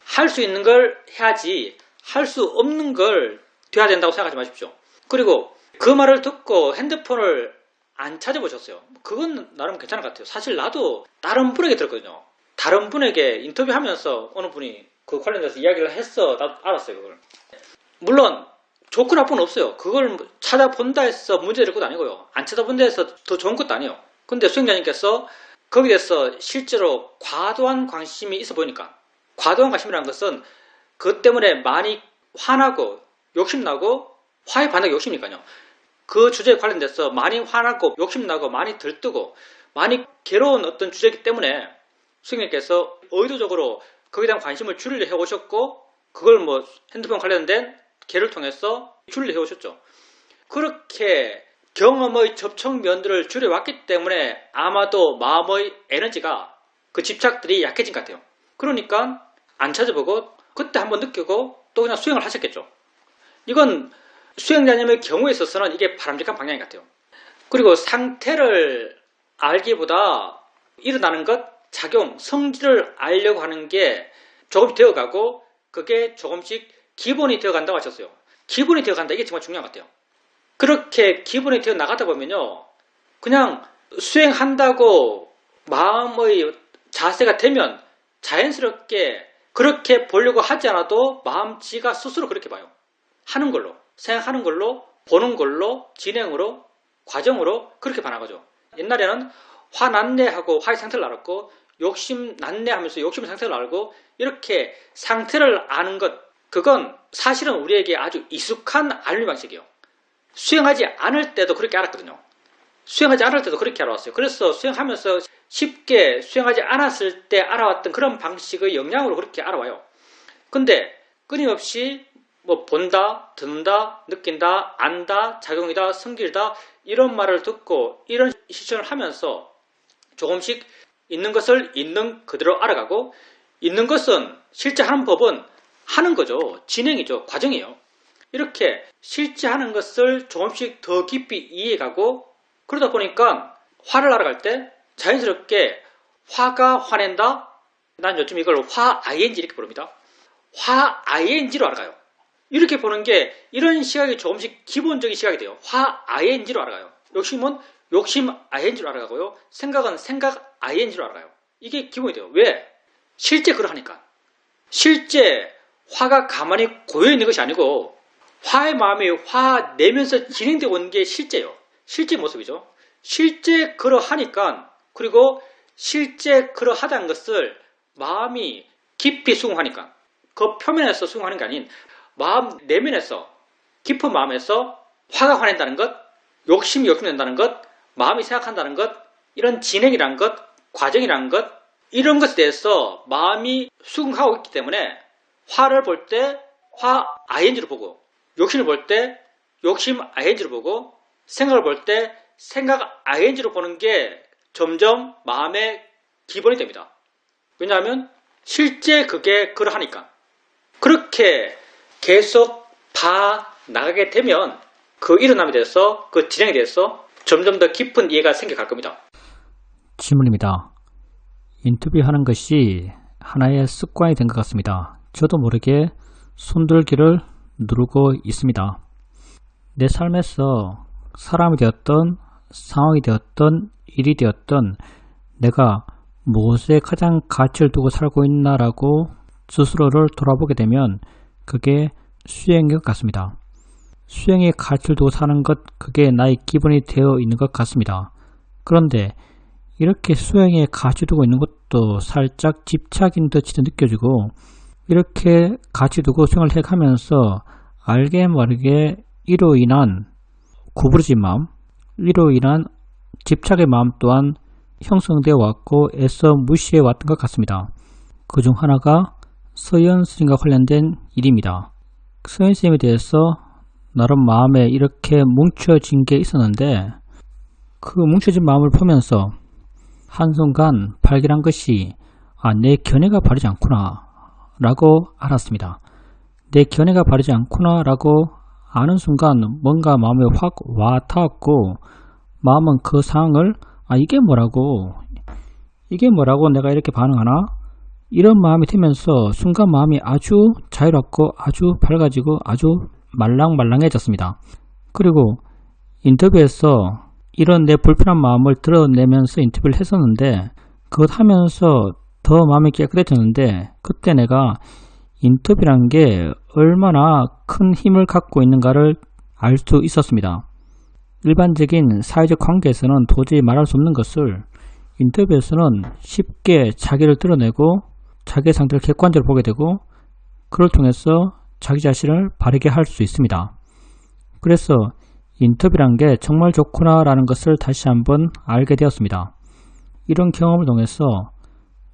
할 수 있는 걸 해야지 할 수 없는 걸 돼야 된다고 생각하지 마십시오. 그리고 그 말을 듣고 핸드폰을 안 찾아보셨어요. 그건 나름 괜찮은 것 같아요. 사실 나도 다른 분에게 들었거든요. 다른 분에게 인터뷰하면서 어느 분이 그 관련돼서 이야기를 했어. 나도 알았어요. 그걸. 물론 좋고 나쁜 없어요. 그걸 찾아본다 해서 문제될 것도 아니고요. 안 찾아본다 해서 더 좋은 것도 아니에요. 근데 수행자님께서 거기에 대해서 실제로 과도한 관심이 있어 보이니까 과도한 관심이라는 것은 그것 때문에 많이 화나고 욕심나고 화에 반하게 욕심이니까요. 그 주제에 관련돼서 많이 화나고 욕심나고 많이 들뜨고 많이 괴로운 어떤 주제이기 때문에 수행님께서 의도적으로 거기에 대한 관심을 줄이려 해오셨고 그걸 뭐 핸드폰 관련된 개를 통해서 줄이려 해오셨죠. 그렇게 경험의 접촉면들을 줄여왔기 때문에 아마도 마음의 에너지가 그 집착들이 약해진 것 같아요. 그러니까 안 찾아보고 그때 한번 느끼고 또 그냥 수행을 하셨겠죠. 이건 수행자님의 경우에 있어서는 이게 바람직한 방향인 것 같아요. 그리고 상태를 알기보다 일어나는 것, 작용, 성질을 알려고 하는 게 조금씩 되어가고 그게 조금씩 기본이 되어간다고 하셨어요. 기본이 되어간다 이게 정말 중요한 것 같아요. 그렇게 기본이 되어 나가다 보면요. 그냥 수행한다고 마음의 자세가 되면 자연스럽게 그렇게 보려고 하지 않아도 마음지가 스스로 그렇게 봐요. 하는 걸로, 생각하는 걸로, 보는 걸로, 진행으로, 과정으로 그렇게 반응하죠. 옛날에는 화난내하고 화의 상태를 알았고 욕심 난내하면서 욕심의 상태를 알고 이렇게 상태를 아는 것 그건 사실은 우리에게 아주 익숙한 알미 방식이에요. 수행하지 않을 때도 그렇게 알았거든요. 수행하지 않을 때도 그렇게 알아왔어요. 그래서 수행하면서 쉽게 수행하지 않았을 때 알아왔던 그런 방식의 영향으로 그렇게 알아와요. 근데 끊임없이 뭐 본다, 듣는다, 느낀다, 안다, 작용이다, 성질이다 이런 말을 듣고 이런 실천을 하면서 조금씩 있는 것을 있는 그대로 알아가고 있는 것은 실제 하는 법은 하는 거죠. 진행이죠. 과정이에요. 이렇게 실제 하는 것을 조금씩 더 깊이 이해가고 그러다 보니까 화를 알아갈 때 자연스럽게 화가 화낸다. 난 요즘 이걸 화 ing 이렇게 부릅니다. 화 ing로 알아가요. 이렇게 보는 게 이런 시각이 조금씩 기본적인 시각이 돼요. 화 ing로 알아가요. 욕심은 욕심 ing로 알아가고요. 생각은 생각 ing로 알아가요. 이게 기본이 돼요. 왜? 실제 그러하니까. 실제 화가 가만히 고여있는 것이 아니고 화의 마음이 화 내면서 진행되고 있는 게 실제예요. 실제 모습이죠. 실제 그러하니까 그리고 실제 그러하다는 것을 마음이 깊이 수긍하니까 그 표면에서 수긍하는 게 아닌 마음 내면에서 깊은 마음에서 화가 화낸다는 것, 욕심이 욕심낸다는 것, 마음이 생각한다는 것, 이런 진행이라는 것, 과정이라는 것 이런 것에 대해서 마음이 수긍하고 있기 때문에 화를 볼 때 화 ing로 보고 욕심을 볼 때 욕심 ing로 보고 생각을 볼 때 생각 ing로 보는 게 점점 마음의 기본이 됩니다. 왜냐하면 실제 그게 그러하니까 그렇게 계속 파 나가게 되면 그 일어남에 대해서 그 진행에 대해서 점점 더 깊은 이해가 생겨갈 겁니다. 질문입니다. 인터뷰하는 것이 하나의 습관이 된 것 같습니다. 저도 모르게 손들기를 누르고 있습니다. 내 삶에서 사람이 되었던 상황이 되었던 일이 되었던 내가 무엇에 가장 가치를 두고 살고 있나라고 스스로를 돌아보게 되면 그게 수행인 것 같습니다. 수행에 가치를 두고 사는 것, 그게 나의 기본이 되어 있는 것 같습니다. 그런데 이렇게 수행에 가치 두고 있는 것도 살짝 집착인 듯이 느껴지고, 이렇게 가치 두고 수행을 해가면서 알게 모르게 이로 인한 구부러진 마음, 이로 인한 집착의 마음 또한 형성되어 왔고 애써 무시해 왔던 것 같습니다. 그 중 하나가 서현 스님과 관련된 일입니다. 서현 스님에 대해서 나름 마음에 이렇게 뭉쳐진 게 있었는데, 그 뭉쳐진 마음을 보면서 한순간 발견한 것이 내 견해가 바르지 않구나 라고 알았습니다. 내 견해가 바르지 않구나 라고 아는 순간 뭔가 마음에 확 와닿았고, 마음은 그 상황을 이게 뭐라고 내가 이렇게 반응하나? 이런 마음이 들면서 순간 마음이 아주 자유롭고 아주 밝아지고 아주 말랑말랑해졌습니다. 그리고 인터뷰에서 이런 내 불편한 마음을 드러내면서 인터뷰를 했었는데, 그것 하면서 더 마음이 깨끗해졌는데, 그때 내가 인터뷰라는 게 얼마나 큰 힘을 갖고 있는가를 알 수 있었습니다. 일반적인 사회적 관계에서는 도저히 말할 수 없는 것을 인터뷰에서는 쉽게 자기를 드러내고 자기의 상태를 객관적으로 보게 되고, 그걸 통해서 자기 자신을 바르게 할 수 있습니다. 그래서 인터뷰란 게 정말 좋구나 라는 것을 다시 한번 알게 되었습니다. 이런 경험을 통해서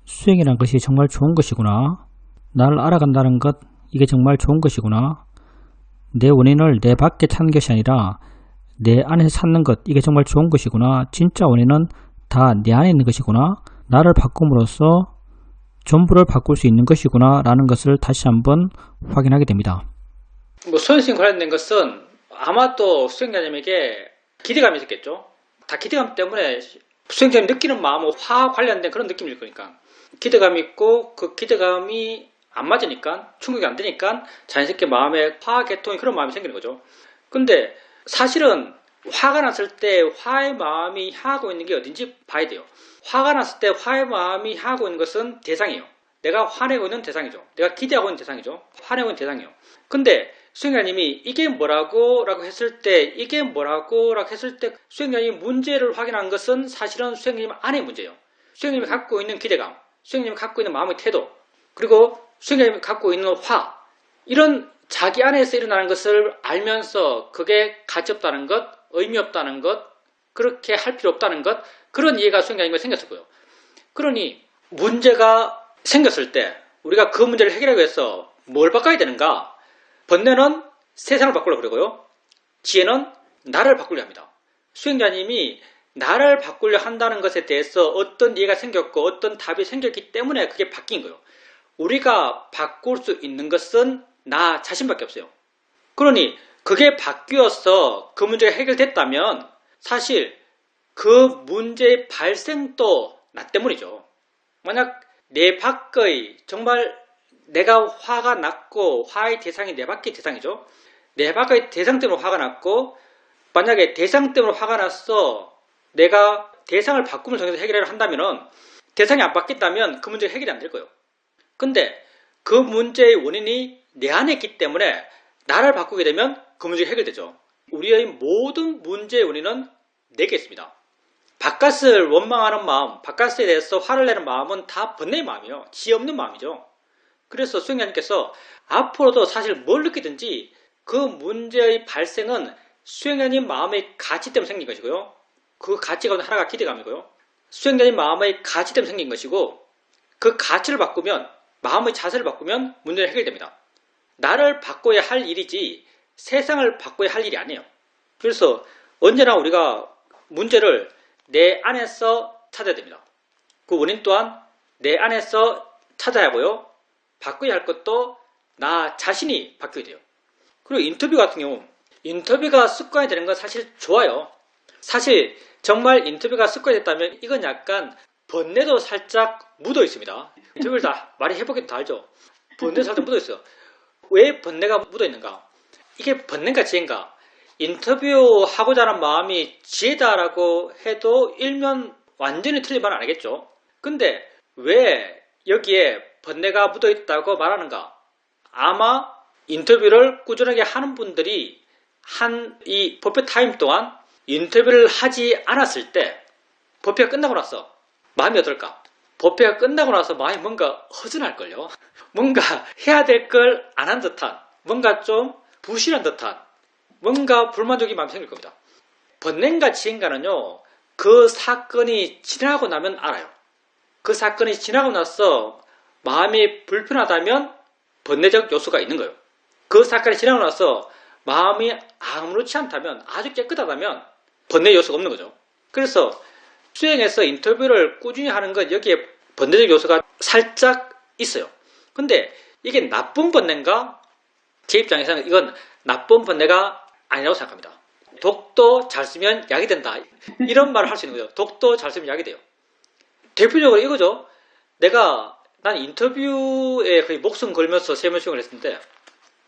수행이란 것이 정말 좋은 것이구나, 나를 알아간다는 것, 이게 정말 좋은 것이구나, 내 원인을 내 밖에 찾는 것이 아니라 내 안에서 찾는 것, 이게 정말 좋은 것이구나, 진짜 원인은 다 내 안에 있는 것이구나, 나를 바꿈으로써 전부를 바꿀 수 있는 것이구나 라는 것을 다시 한번 확인하게 됩니다. 수행과 관련된 것은 아마도 수행자님에게 기대감이 있었겠죠. 다 기대감 때문에 수행자님 느끼는 마음과 관련된 그런 느낌일 거니까, 기대감이 있고 그 기대감이 안 맞으니까, 충족이 안 되니까 자연스럽게 마음에 화, 개통이, 그런 마음이 생기는 거죠. 근데 사실은 화가 났을 때 화의 마음이 향하고 있는 게 어딘지 봐야 돼요. 화가 났을 때 화의 마음이 향하고 있는 것은 대상이에요. 내가 화내고 있는 대상이죠. 내가 기대하고 있는 대상이죠. 화내고 있는 대상이에요. 근데 수행자님이 이게 뭐라고 라고 했을 때, 수행자님이 문제를 확인한 것은 사실은 수행자님 안의 문제예요. 수행자님이 갖고 있는 기대감, 수행자님이 갖고 있는 마음의 태도, 그리고 수행자님이 갖고 있는 화, 이런 자기 안에서 일어나는 것을 알면서 그게 가치 없다는 것, 의미 없다는 것, 그렇게 할 필요 없다는 것, 그런 이해가 수행자님께 생겼을 거예요. 그러니 문제가 생겼을 때 우리가 그 문제를 해결하기 위해서 뭘 바꿔야 되는가? 번뇌는 세상을 바꾸려고 그러고요, 지혜는 나를 바꾸려 합니다. 수행자님이 나를 바꾸려 한다는 것에 대해서 어떤 이해가 생겼고 어떤 답이 생겼기 때문에 그게 바뀐 거예요. 우리가 바꿀 수 있는 것은 나 자신밖에 없어요. 그러니 그게 바뀌어서 그 문제가 해결됐다면 사실 그 문제의 발생도 나 때문이죠. 만약 내 밖의, 정말 내가 화가 났고 화의 대상이 내 밖의 대상이죠. 내 밖의 대상 때문에 화가 났고, 만약에 대상 때문에 화가 났어 내가 대상을 바꿈을 통해서 해결을 한다면은, 대상이 안 바뀌었다면 그 문제가 해결이 안 될 거예요. 근데 그 문제의 원인이 내 안에 있기 때문에 나를 바꾸게 되면 그 문제가 해결되죠. 우리의 모든 문제의 원인은 내게 있습니다. 바깥을 원망하는 마음, 바깥에 대해서 화를 내는 마음은 다 번뇌의 마음이에요. 지혜 없는 마음이죠. 그래서 수행자님께서 앞으로도 사실 뭘 느끼든지 그 문제의 발생은 수행자님 마음의 가치 때문에 생긴 것이고요. 그 가치가 하나가 기대감이고요. 수행자님 마음의 가치 때문에 생긴 것이고, 그 가치를 바꾸면, 마음의 자세를 바꾸면 문제는 해결됩니다. 나를 바꿔야 할 일이지 세상을 바꿔야 할 일이 아니에요. 그래서 언제나 우리가 문제를 내 안에서 찾아야 됩니다. 그 원인 또한 내 안에서 찾아야 하고요, 바꿔야 할 것도 나 자신이 바뀌어야 돼요. 그리고 인터뷰 같은 경우 인터뷰가 습관이 되는 건 사실 좋아요. 사실 정말 인터뷰가 습관이 됐다면 이건 약간 번뇌도 살짝 묻어 있습니다. 인터뷰를 다 많이 해보긴 다 알죠. 번뇌도 살짝 묻어 있어요. 왜 번뇌가 묻어 있는가? 이게 번뇌인가 지혜인가? 인터뷰하고자 하는 마음이 지혜다라고 해도 일면 완전히 틀린 말은 아니겠죠. 근데 왜 여기에 번뇌가 묻어 있다고 말하는가? 아마 인터뷰를 꾸준하게 하는 분들이 한 이 버페 타임 동안 인터뷰를 하지 않았을 때 버페가 끝나고 나서 마음이 어떨까? 버페가 끝나고 나서 마음이 뭔가 허전할걸요. 뭔가 해야 될 걸 안 한 듯한, 뭔가 좀 부실한 듯한, 뭔가 불만족이 마음이 생길 겁니다. 번뇌인가 지혜인가는요, 그 사건이 지나고 나면 알아요. 그 사건이 지나고 나서 마음이 불편하다면 번뇌적 요소가 있는 거예요. 그 사건이 지나고 나서 마음이 아무렇지 않다면, 아주 깨끗하다면 번뇌 요소가 없는 거죠. 그래서 수행에서 인터뷰를 꾸준히 하는 건 여기에 번뇌적 요소가 살짝 있어요. 근데 이게 나쁜 번뇌인가? 제 입장에서는 이건 나쁜 번뇌가 아니라고 생각합니다. 독도 잘 쓰면 약이 된다. 이런 말을 할 수 있는 거죠. 독도 잘 쓰면 약이 돼요. 대표적으로 이거죠. 난 인터뷰에 거의 목숨 걸면서 세면 수행을 했는데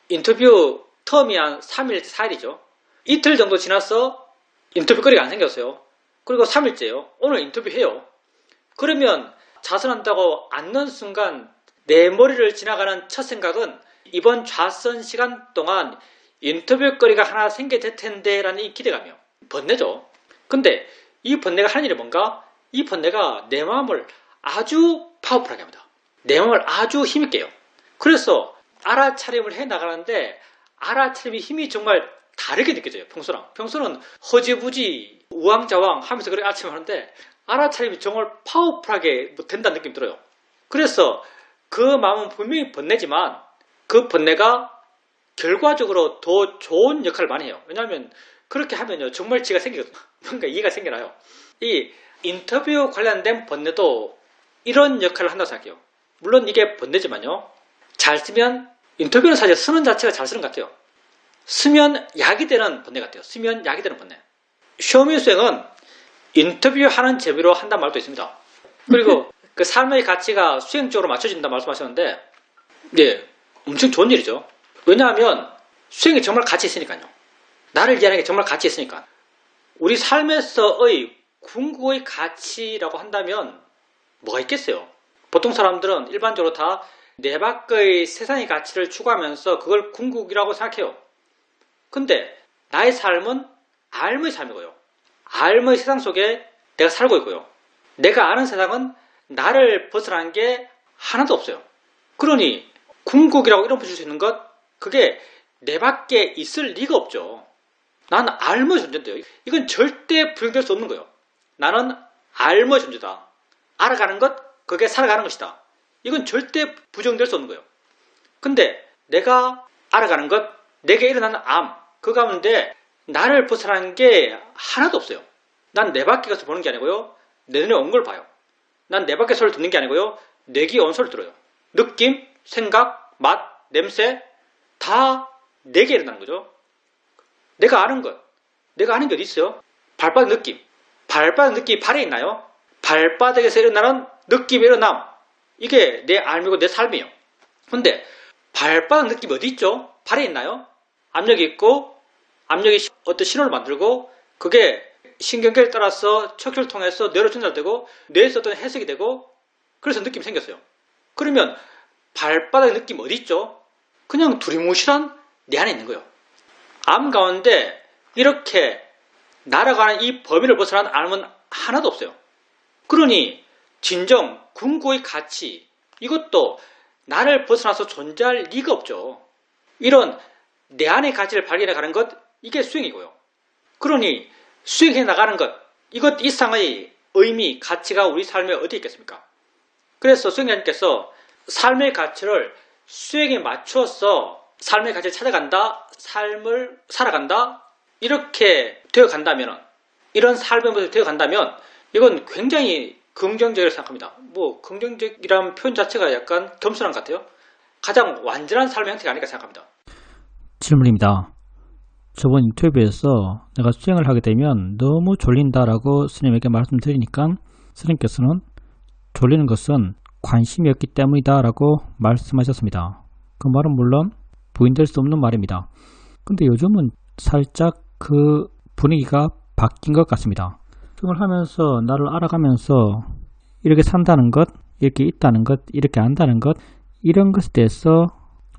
인터뷰 텀이 한 3일, 4일이죠. 이틀 정도 지나서 인터뷰 거리가 안 생겼어요. 그리고 3일째예요. 오늘 인터뷰해요. 그러면 자선한다고 앉는 순간 내 머리를 지나가는 첫 생각은 이번 좌선 시간 동안 인터뷰 거리가 하나 생겨야 될 텐데 라는 이 기대감이요. 번뇌죠. 근데 이 번뇌가 하는 일이 뭔가? 이 번뇌가 내 마음을 아주 파워풀하게 합니다. 내 마음을 아주 힘있게 해요. 그래서 알아차림을 해 나가는데 알아차림의 힘이 정말 다르게 느껴져요. 평소랑. 평소는 허지부지 우왕좌왕 하면서 그렇게 아침을 하는데 알아차림이 정말 파워풀하게 된다는 느낌이 들어요. 그래서 그 마음은 분명히 번뇌지만 그 번뇌가 결과적으로 더 좋은 역할을 많이 해요. 왜냐하면 그렇게 하면요 정말 지가 생기거든요. 뭔가 이해가 생겨나요. 이 인터뷰 관련된 번뇌도 이런 역할을 한다고 생각해요. 물론 이게 번뇌지만요. 잘 쓰면 인터뷰는 사실 쓰는 자체가 잘 쓰는 것 같아요. 쓰면 약이 되는 번뇌 같아요. 쓰면 약이 되는 번뇌. 쇼미 수행은 인터뷰하는 재미로 한다는 말도 있습니다. 그리고 그 삶의 가치가 수행적으로 맞춰진다 말씀하셨는데 네, 엄청 좋은 일이죠. 왜냐하면 수행이 정말 가치 있으니까요. 나를 위한 게 정말 가치 있으니까. 우리 삶에서의 궁극의 가치라고 한다면 뭐가 있겠어요? 보통 사람들은 일반적으로 다 내 밖의 세상의 가치를 추구하면서 그걸 궁극이라고 생각해요. 근데 나의 삶은 알의 삶이고요. 알의 세상 속에 내가 살고 있고요. 내가 아는 세상은 나를 벗어난 게 하나도 없어요. 그러니 궁극이라고 이름 붙일 수 있는 것 그게 내 밖에 있을 리가 없죠. 나는 알의 존재인데요. 이건 절대 부정될 수 없는 거예요. 나는 알의 존재다. 알아가는 것, 그게 살아가는 것이다. 이건 절대 부정될 수 없는 거예요. 근데 내가 알아가는 것, 내게 일어나는 암, 그 가운데 나를 벗어난 게 하나도 없어요. 난 내 밖에 가서 보는 게 아니고요. 내 눈에 온 걸 봐요. 난 내 밖에 소리를 듣는 게 아니고요. 내 귀에 온 소리를 들어요. 느낌, 생각, 맛, 냄새 다 내게 일어나는 거죠. 내가 아는 것, 내가 아는 게 어디 있어요? 발바닥 느낌. 발바닥 느낌이 발에 있나요? 발바닥에서 일어나는 느낌의 일어남. 이게 내 알미고 내 삶이에요. 근데 발바닥 느낌이 어디 있죠? 발에 있나요? 압력이 있고 압력이 어떤 신호를 만들고 그게 신경계를 따라서 척추를 통해서 뇌로 전달되고 뇌에서 어떤 해석이 되고 그래서 느낌이 생겼어요. 그러면 발바닥 느낌 어디 있죠? 그냥 두리뭉실한 내 안에 있는 거예요. 암 가운데 이렇게 날아가는 이 범위를 벗어난 암은 하나도 없어요. 그러니 진정 궁극의 가치 이것도 나를 벗어나서 존재할 리가 없죠. 이런 내 안의 가치를 발견해 가는 것 이게 수행이고요. 그러니 수행해 나가는 것 이것 이상의 의미, 가치가 우리 삶에 어디 있겠습니까? 그래서 수행자님께서 삶의 가치를 수행에 맞추어서 삶의 가치를 찾아간다, 삶을 살아간다 이렇게 되어간다면 이런 삶의 모습이 되어간다면 이건 굉장히 긍정적이라고 생각합니다. 뭐 긍정적이라는 표현 자체가 약간 겸손한 것 같아요. 가장 완전한 삶의 형태가 아닐까 생각합니다. 질문입니다. 저번 유튜브에서 내가 수행을 하게 되면 너무 졸린다라고 스님에게 말씀드리니까 스님께서는 졸리는 것은 관심이 없기 때문이다 라고 말씀하셨습니다. 그 말은 물론 부인될 수 없는 말입니다. 근데 요즘은 살짝 그 분위기가 바뀐 것 같습니다. 수행을 하면서 나를 알아가면서 이렇게 산다는 것, 이렇게 있다는 것, 이렇게 안다는 것, 이런 것에 대해서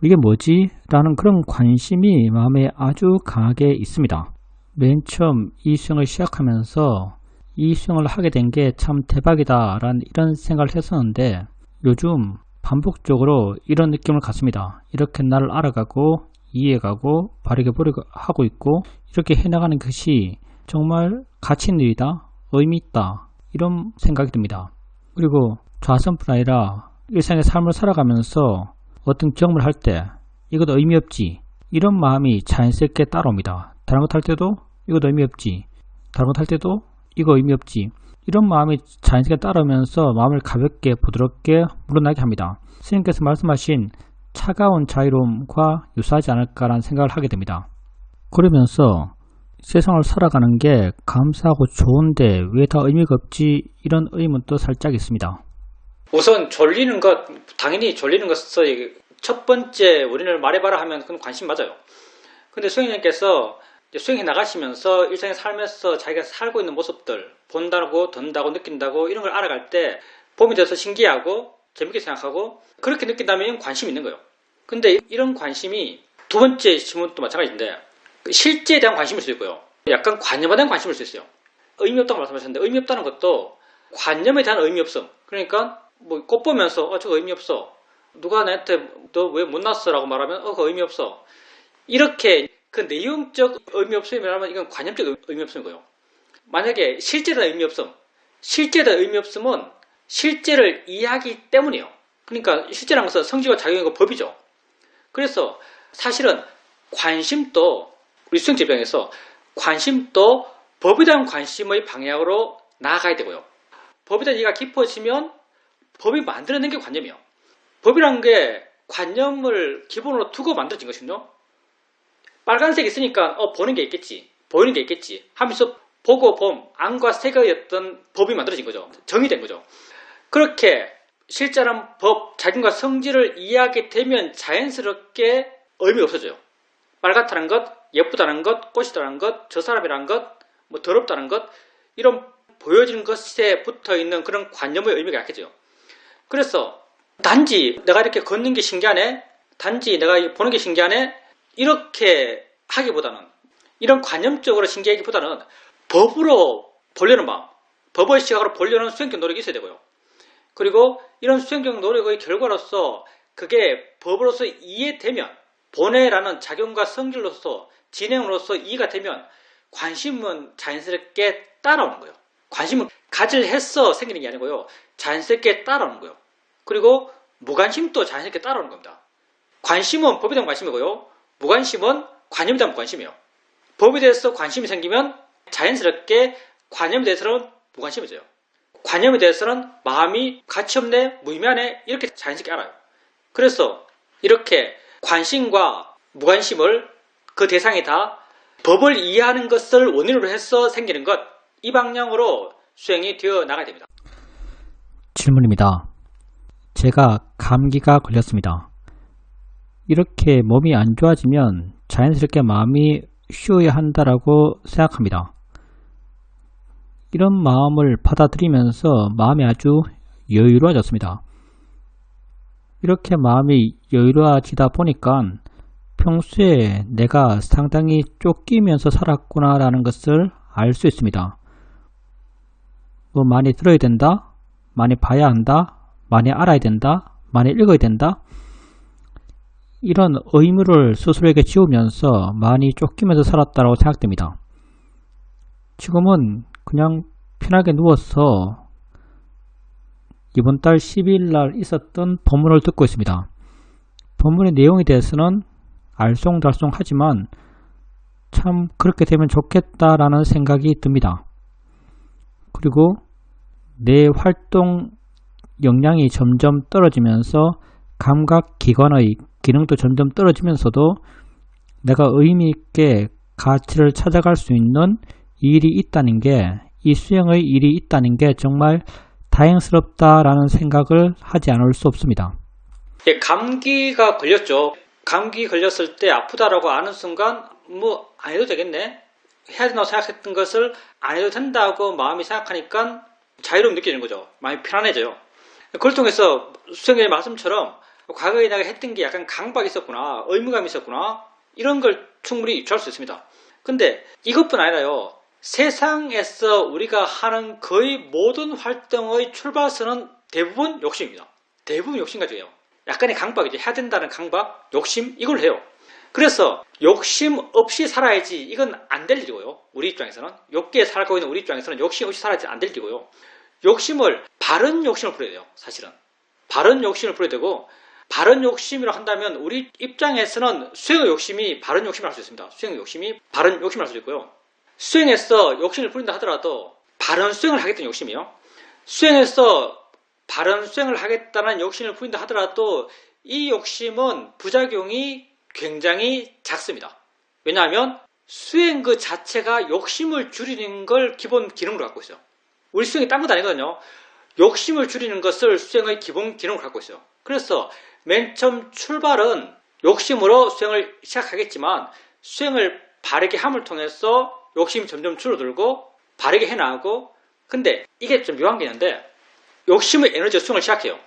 이게 뭐지? 라는 그런 관심이 마음에 아주 강하게 있습니다. 맨 처음 이 수행을 시작하면서 이 수행을 하게 된 게 참 대박이다 라는 이런 생각을 했었는데 요즘 반복적으로 이런 느낌을 갖습니다. 이렇게 나를 알아가고 이해가고 바르게 보려고 하고 있고 이렇게 해나가는 것이 정말 가치 있는 일이다, 의미 있다 이런 생각이 듭니다. 그리고 좌선뿐 아니라 일상의 삶을 살아가면서 어떤 경험을 할 때 이것도 의미 없지 이런 마음이 자연스럽게 따라옵니다. 다른 것 할 때도 이것도 의미 없지, 다른 것 할 때도 이거 의미 없지 이런 마음이 자연스럽게 따라오면서 마음을 가볍게 부드럽게 물러나게 합니다. 스님께서 말씀하신 차가운 자유로움과 유사하지 않을까라는 생각을 하게 됩니다. 그러면서 세상을 살아가는 게 감사하고 좋은데 왜 다 의미가 없지 이런 의문도 살짝 있습니다. 우선 졸리는 것, 당연히 졸리는 것에서 첫 번째 우리를 말해봐라 하면 그건 관심 맞아요. 근데 수행님께서 수행해 나가시면서 일상의 삶에서 자기가 살고 있는 모습들 본다고 든다고 느낀다고 이런 걸 알아갈 때 봄이 돼서 신기하고 재밌게 생각하고 그렇게 느낀다면 관심이 있는 거예요. 근데 이런 관심이 두 번째 질문도 마찬가지인데 실제에 대한 관심일 수 있고요. 약간 관념에 대한 관심일 수 있어요. 의미 없다고 말씀하셨는데 의미 없다는 것도 관념에 대한 의미 없음. 그러니까 뭐 꽃 보면서 저거 의미 없어. 누가 나한테 너 왜 못 났어? 라고 말하면 그거 의미 없어. 이렇게 그 내용적 의미 없음이라면 이건 관념적 의미 없음인 거예요. 만약에 실제에 대한 의미 없음. 실제에 대한 의미 없음은 실제를 이해하기 때문이에요. 그러니까 실제라는 것은 성질과 작용이고 법이죠. 그래서 사실은 관심도 우리 수행제병에서 관심도 법에 대한 관심의 방향으로 나아가야 되고요. 법에 대한 이해가 깊어지면 법이 만들어낸 게 관념이에요. 법이라는 게 관념을 기본으로 두고 만들어진 것이거든요. 빨간색이 있으니까 보는 게 있겠지, 보이는 게 있겠지 하면서 보고 봄, 안과 색의 법이 만들어진 거죠. 정의된 거죠. 그렇게 실제라는 법, 작용과 성질을 이해하게 되면 자연스럽게 의미가 없어져요. 빨갛다는 것, 예쁘다는 것, 꽃이다는 것, 저 사람이라는 것, 뭐 더럽다는 것 이런 보여지는 것에 붙어있는 그런 관념의 의미가 약해져요. 그래서 단지 내가 이렇게 걷는 게 신기하네, 단지 내가 보는 게 신기하네 이렇게 하기보다는 이런 관념적으로 신기하기보다는 법으로 보려는 마음, 법의 시각으로 보려는 수행적 노력이 있어야 되고요. 그리고 이런 수행적 노력의 결과로서 그게 법으로서 이해되면 본해라는 작용과 성질로서 진행으로서 이해가 되면 관심은 자연스럽게 따라오는 거예요. 관심은 가질 해서 생기는 게 아니고요. 자연스럽게 따라오는 거예요. 그리고 무관심도 자연스럽게 따라오는 겁니다. 관심은 법에 대한 관심이고요. 무관심은 관념에 대한 무관심이에요. 법에 대해서 관심이 생기면 자연스럽게 관념에 대해서는 무관심해져요. 관념에 대해서는 마음이 가치없네, 무의미하네 이렇게 자연스럽게 알아요. 그래서 이렇게 관심과 무관심을 그 대상이 다 법을 이해하는 것을 원인으로 해서 생기는 것, 이 방향으로 수행이 되어 나가야 됩니다. 질문입니다. 제가 감기가 걸렸습니다. 이렇게 몸이 안 좋아지면 자연스럽게 마음이 쉬어야 한다라고 생각합니다. 이런 마음을 받아들이면서 마음이 아주 여유로워졌습니다. 이렇게 마음이 여유로워지다 보니까 평소에 내가 상당히 쫓기면서 살았구나라는 것을 알 수 있습니다. 뭐 많이 들어야 된다, 많이 봐야 한다, 많이 알아야 된다, 많이 읽어야 된다 이런 의무를 스스로에게 지우면서 많이 쫓기면서 살았다고 생각됩니다. 지금은 그냥 편하게 누워서 이번 달 12일 날 있었던 법문을 듣고 있습니다. 법문의 내용에 대해서는 알쏭달쏭하지만 참 그렇게 되면 좋겠다라는 생각이 듭니다. 그리고 내 활동 역량이 점점 떨어지면서 감각기관의 기능도 점점 떨어지면서도 내가 의미 있게 가치를 찾아갈 수 있는 일이 있다는 게, 이 수행의 일이 있다는 게 정말 다행스럽다라는 생각을 하지 않을 수 없습니다. 예, 감기가 걸렸죠. 감기 걸렸을 때 아프다라고 아는 순간 뭐 안 해도 되겠네, 해야 된다고 생각했던 것을 안 해도 된다고 마음이 생각하니까 자유로움 느끼는 거죠. 마음이 편안해져요. 그걸 통해서 수행자의 말씀처럼 과거에 내가 했던 게 약간 강박이 있었구나, 의무감이 있었구나, 이런 걸 충분히 유추할 수 있습니다. 근데 이것뿐 아니라요, 세상에서 우리가 하는 거의 모든 활동의 출발선은 대부분 욕심입니다. 대부분 욕심 가지고 해요. 약간의 강박이죠. 해야 된다는 강박, 욕심, 이걸 해요. 그래서 욕심 없이 살아야지, 이건 안 될 일이고요. 우리 입장에서는, 욕기에 살고 있는 우리 입장에서는 욕심 없이 살아야지 안 될 일이고요. 욕심을, 바른 욕심을 부려야 돼요. 사실은 바른 욕심을 부려야 되고, 바른 욕심이라고 한다면 우리 입장에서는 수행의 욕심이 바른 욕심을 할 수 있습니다. 수행의 욕심이 바른 욕심을 할 수 있고요. 수행에서 욕심을 부린다 하더라도 바른 수행을 하겠다는 욕심이요. 수행에서 바른 수행을 하겠다는 욕심을 부린다 하더라도 이 욕심은 부작용이 굉장히 작습니다. 왜냐하면 수행 그 자체가 욕심을 줄이는 걸 기본 기능으로 갖고 있어요. 우리 수행이 딴 것 아니거든요. 욕심을 줄이는 것을 수행의 기본 기능으로 갖고 있어요. 그래서 맨 처음 출발은 욕심으로 수행을 시작하겠지만, 수행을 바르게 함을 통해서 욕심이 점점 줄어들고 바르게 해나가고, 근데 이게 좀 묘한 게 있는데, 욕심의 에너지가 수행을 시작해요.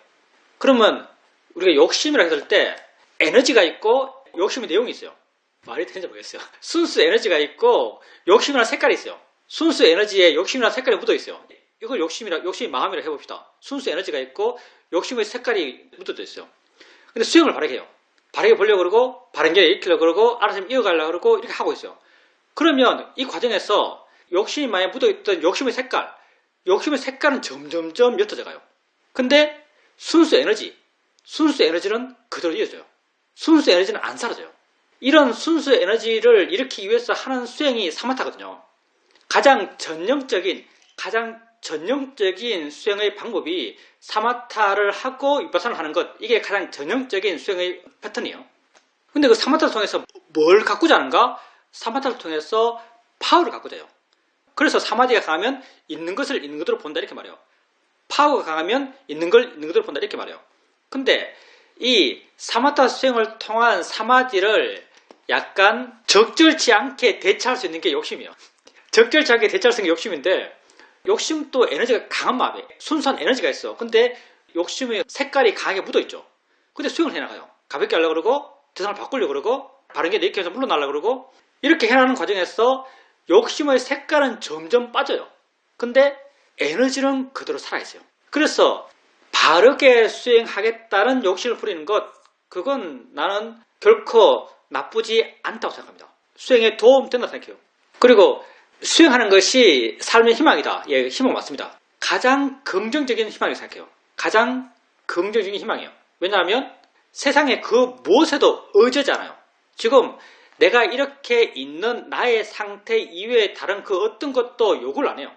그러면 우리가 욕심이라고 했을 때 에너지가 있고 욕심의 내용이 있어요. 말이 되는지 모르겠어요. 순수 에너지가 있고 욕심이라는 색깔이 있어요. 순수 에너지에 욕심이라는 색깔이 묻어 있어요. 이걸 욕심의 마음이라 해봅시다. 순수 에너지가 있고 욕심의 색깔이 묻어져 있어요. 근데 수행을 바르게 해요. 바르게 보려고 그러고, 바른 길에 익히려고 그러고, 알아서 이어가려고 그러고, 이렇게 하고 있어요. 그러면 이 과정에서 욕심이 많이 묻어있던 욕심의 색깔은 점점점 옅어져 가요. 근데 순수 에너지는 그대로 이어져요. 순수 에너지는 안 사라져요. 이런 순수 에너지를 일으키기 위해서 하는 수행이 사마타거든요. 가장 전형적인 수행의 방법이 사마타를 하고 위파사나를 하는 것, 이게 가장 전형적인 수행의 패턴이에요. 근데 그 사마타를 통해서 뭘 가꾸자 하는가? 사마타를 통해서 파워를 가꾸자 해요. 그래서 사마디가 강하면 있는 것을 있는 그대로 본다, 이렇게 말해요. 파워가 강하면 있는 걸 있는 그대로 본다, 이렇게 말해요. 근데 이 사마타 수행을 통한 사마디를 약간 적절치 않게 대처할 수 있는 게 욕심이에요. 적절치 않게 대처할 수 있는 게 욕심인데, 욕심도 에너지가 강한 마음이에요. 순수한 에너지가 있어. 근데 욕심의 색깔이 강하게 묻어있죠. 근데 수행을 해나가요. 가볍게 하려고 그러고, 대상을 바꾸려고 그러고, 바른 게 내키면서 물러나려고 그러고, 이렇게 해나가는 과정에서 욕심의 색깔은 점점 빠져요. 근데 에너지는 그대로 살아있어요. 그래서 바르게 수행하겠다는 욕심을 부리는 것, 그건 나는 결코 나쁘지 않다고 생각합니다. 수행에 도움된다고 생각해요. 그리고 수행하는 것이 삶의 희망이다. 예, 희망 맞습니다. 가장 긍정적인 희망이라고 생각해요. 가장 긍정적인 희망이에요. 왜냐하면 세상에 그 무엇에도 의지하지 않아요. 지금 내가 이렇게 있는 나의 상태 이외에 다른 그 어떤 것도 요구를 안 해요.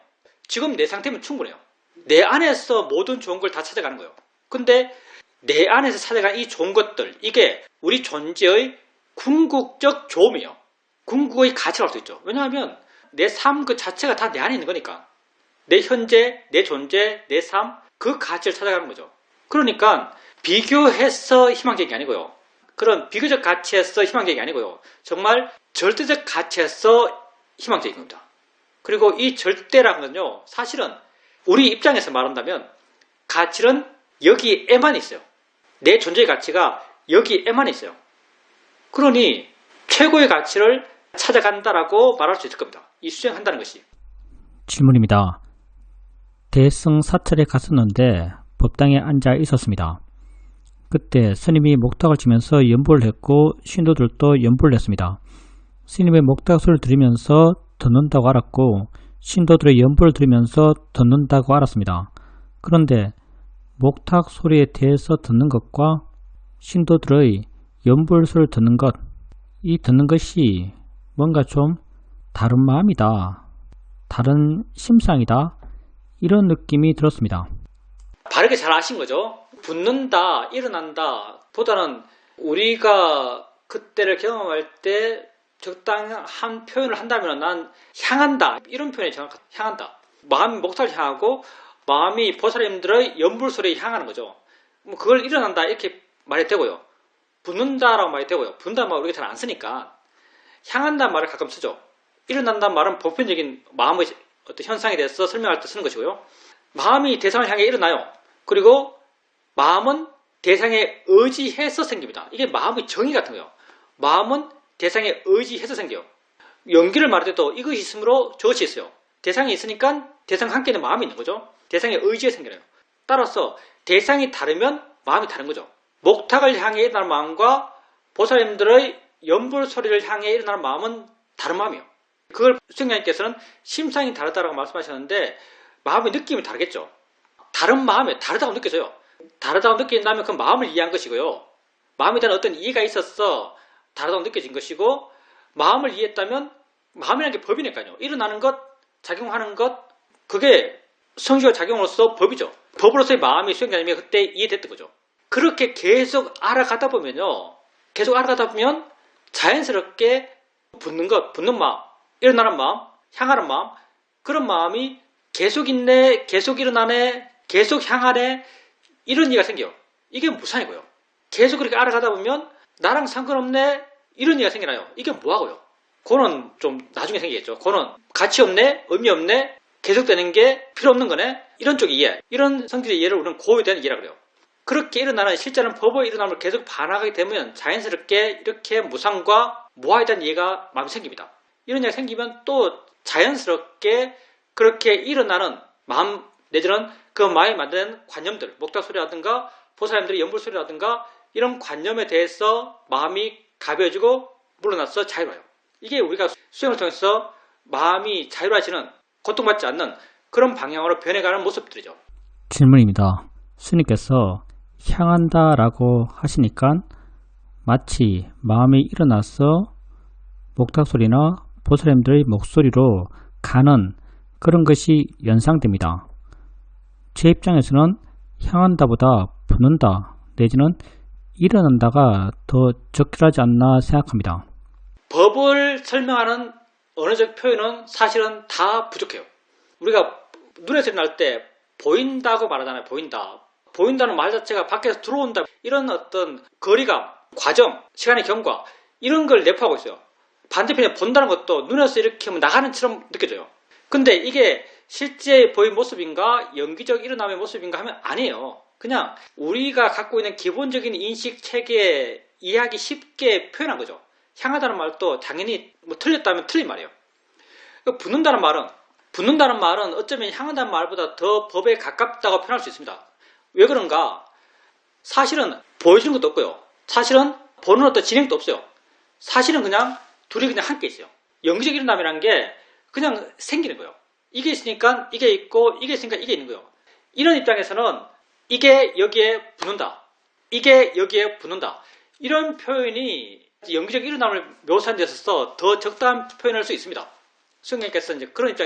지금 내 상태면 충분해요. 내 안에서 모든 좋은 걸 다 찾아가는 거예요. 근데 내 안에서 찾아가는 이 좋은 것들, 이게 우리 존재의 궁극적 좋음이에요. 궁극의 가치라고 할 수 있죠. 왜냐하면 내 삶 그 자체가 다 내 안에 있는 거니까. 내 현재, 내 존재, 내 삶, 그 가치를 찾아가는 거죠. 그러니까 비교해서 희망적인 게 아니고요. 그런 비교적 가치에서 희망적인 게 아니고요. 정말 절대적 가치에서 희망적인 겁니다. 그리고 이 절대라는 건요, 사실은 우리 입장에서 말한다면 가치는 여기에만 있어요. 내 존재의 가치가 여기에만 있어요. 그러니 최고의 가치를 찾아간다라고 말할 수 있을 겁니다. 이 수행한다는 것이. 질문입니다. 대승 사찰에 갔었는데 법당에 앉아 있었습니다. 그때 스님이 목탁을 치면서 연보를 했고 신도들도 연보를 했습니다. 스님의 목탁 소리를 들으면서 듣는다고 알았고 신도들의 연보를 들으면서 듣는다고 알았습니다. 그런데 목탁 소리에 대해서 듣는 것과 신도들의 연보를 소리를 듣는 것, 이 듣는 것이 뭔가 좀 다른 마음이다, 다른 심상이다, 이런 느낌이 들었습니다. 바르게 잘 아신 거죠? 붙는다, 일어난다 보다는 우리가 그때를 경험할 때 적당한 표현을 한다면 난 향한다 이런 표현이 정확하다. 향한다. 마음이 목탁을 향하고 마음이 보살님들의 연불소리에 향하는 거죠. 뭐 그걸 일어난다 이렇게 말이 되고요. 붙는다라고 말이 되고요. 붙는다는 말 우리가 잘 안 쓰니까 향한다는 말을 가끔 쓰죠. 일어난다는 말은 보편적인 마음의 어떤 현상에 대해서 설명할 때 쓰는 것이고요. 마음이 대상을 향해 일어나요. 그리고 마음은 대상에 의지해서 생깁니다. 이게 마음의 정의 같은 거예요. 마음은 대상에 의지해서 생겨요. 연기를 말할 때도 이것이 있으므로 저것이 있어요. 대상이 있으니까 대상과 함께 있는 마음이 있는 거죠. 대상에 의지해 생겨요. 따라서 대상이 다르면 마음이 다른 거죠. 목탁을 향해 일어나는 마음과 보살님들의 연불 소리를 향해 일어나는 마음은 다른 마음이에요. 그걸 수행자님께서는 심상이 다르다고 말씀하셨는데 마음의 느낌이 다르겠죠. 다른 마음에 다르다고 느껴져요. 다르다고 느낀다면 그 마음을 이해한 것이고요. 마음에 대한 어떤 이해가 있어서 다르다고 느껴진 것이고 마음을 이해했다면 마음이라는 게 법이니까요. 일어나는 것, 작용하는 것 그게 성질과 작용으로서 법이죠. 법으로서의 마음이 수행자님이 그때 이해됐던 거죠. 그렇게 계속 알아가다 보면요. 계속 알아가다 보면 자연스럽게 붙는 것, 붙는 마음, 일어나는 마음, 향하는 마음 그런 마음이 계속 있네, 계속 일어나네, 계속 향하네 이런 이해가 생겨요. 이게 무상이고요. 계속 그렇게 알아가다 보면 나랑 상관없네 이런 이해가 생기나요? 이게 뭐하고요? 그거는 좀 나중에 생기겠죠. 그거는 가치 없네, 의미 없네, 계속되는 게 필요 없는 거네 이런 쪽의 이해, 이런 성질의 이해를 우리는 고유에 대한 이해라 그래요. 그렇게 일어나는 실제는 법의 일어남을 계속 반하게 되면 자연스럽게 이렇게 무상과 무아에 대한 이해가 마음에 생깁니다. 이런 이해가 생기면 또 자연스럽게 그렇게 일어나는 마음 내지는 그 마음에 만드는 관념들, 목탁소리라든가 보살님들의 연불소리라든가 이런 관념에 대해서 마음이 가벼워지고 물러나서 자유로워요. 이게 우리가 수행을 통해서 마음이 자유로워지는 고통받지 않는 그런 방향으로 변해가는 모습들이죠. 질문입니다. 스님께서 향한다라고 하시니까 마치 마음이 일어나서 목탁소리나 보살님들의 목소리로 가는 그런 것이 연상됩니다. 제 입장에서는 향한다보다 붙는다 내지는 일어난다가 더 적절하지 않나 생각합니다. 법을 설명하는 언어적 표현은 사실은 다 부족해요. 우리가 눈에서 일어날 때 보인다고 말하잖아요. 보인다. 보인다는 말 자체가 밖에서 들어온다. 이런 어떤 거리감, 과정, 시간의 경과 이런 걸 내포하고 있어요. 반대편에 본다는 것도 눈에서 이렇게 나가는 처럼 느껴져요. 근데 이게 실제 보인 모습인가 연기적 일어남의 모습인가 하면 아니에요. 그냥 우리가 갖고 있는 기본적인 인식 체계에 이해하기 쉽게 표현한 거죠. 향하다는 말도 당연히 뭐 틀렸다면 틀린 말이에요. 붙는다는 말은 어쩌면 향한다는 말보다 더 법에 가깝다고 표현할 수 있습니다. 왜 그런가? 사실은 보여주는 것도 없고요. 사실은 보는 어떤 진행도 없어요. 사실은 그냥 둘이 그냥 함께 있어요. 연기적 일어남이라는 게 그냥 생기는 거예요. 이게 있으니까 이게 있고 이게 있으니까 이게 있는 거예요. 이런 입장에서는 이게 여기에 붙는다. 이게 여기에 붙는다. 이런 표현이 연기적 일어남을 묘사하는 데 있어서 더 적당한 표현을 할 수 있습니다. 수행님께서 이제 그런 입장에서